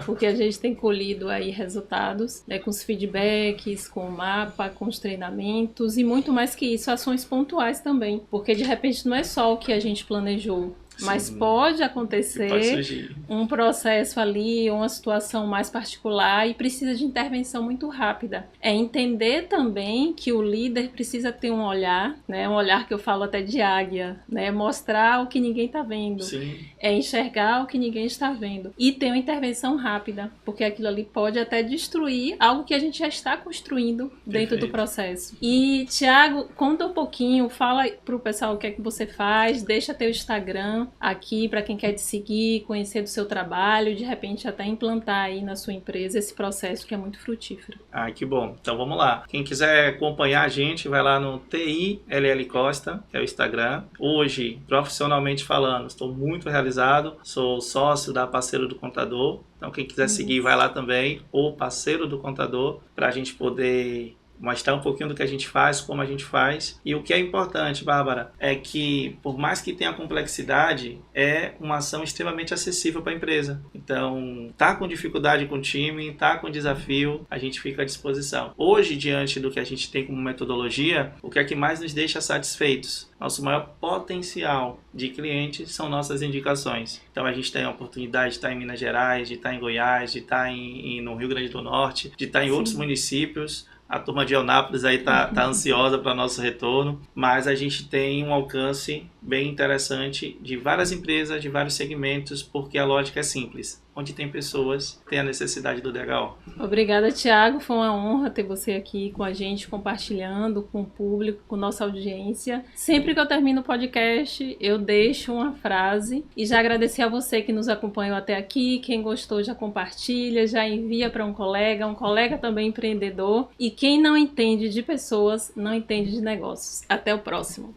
porque a gente tem colhido aí resultados, né, com os feedbacks, com o mapa, com os treinamentos e muito mais que isso, ações pontuais também, porque de repente não é só o que a gente planejou. Mas Sim. pode acontecer Pode surgir. um processo ali, uma situação mais particular e precisa de intervenção muito rápida. É entender também que o líder precisa ter um olhar, né? Um olhar que eu falo até de águia, né? Mostrar o que ninguém está vendo. Sim. É enxergar o que ninguém está vendo. E ter uma intervenção rápida, porque aquilo ali pode até destruir algo que a gente já está construindo dentro Perfeito. do processo. E, Thiago, conta um pouquinho, fala para o pessoal o que é que você faz, deixa teu Instagram aqui para quem quer te seguir, conhecer do seu trabalho, de repente até implantar aí na sua empresa esse processo que é muito frutífero. Ah, que bom. Então vamos lá. Quem quiser acompanhar a gente, vai lá no TILL Costa, que é o Instagram. Hoje, profissionalmente falando, estou muito realizado. Sou sócio da Parceiro do Contador. Então quem quiser seguir, vai lá também. O Parceiro do Contador, para a gente poder mostrar um pouquinho do que a gente faz, como a gente faz. E o que é importante, Bárbara, é que, por mais que tenha complexidade, é uma ação extremamente acessível para a empresa. Então, tá com dificuldade com o time, tá com desafio, a gente fica à disposição. Hoje, diante do que a gente tem como metodologia, o que é que mais nos deixa satisfeitos? Nosso maior potencial de clientes são nossas indicações. Então, a gente tem a oportunidade de estar em Minas Gerais, de estar em Goiás, de estar no Rio Grande do Norte, de estar em outros municípios, A turma de Eunápolis aí tá ansiosa para nosso retorno, mas a gente tem um alcance bem interessante de várias empresas, de vários segmentos, porque a lógica é simples. Onde tem pessoas, tem a necessidade do DHO. Obrigada, Thiago. Foi uma honra ter você aqui com a gente, compartilhando com o público, com nossa audiência. Sempre que eu termino o podcast, eu deixo uma frase e já agradecer a você que nos acompanhou até aqui. Quem gostou já compartilha, já envia para um colega também empreendedor. E quem não entende de pessoas, não entende de negócios. Até o próximo.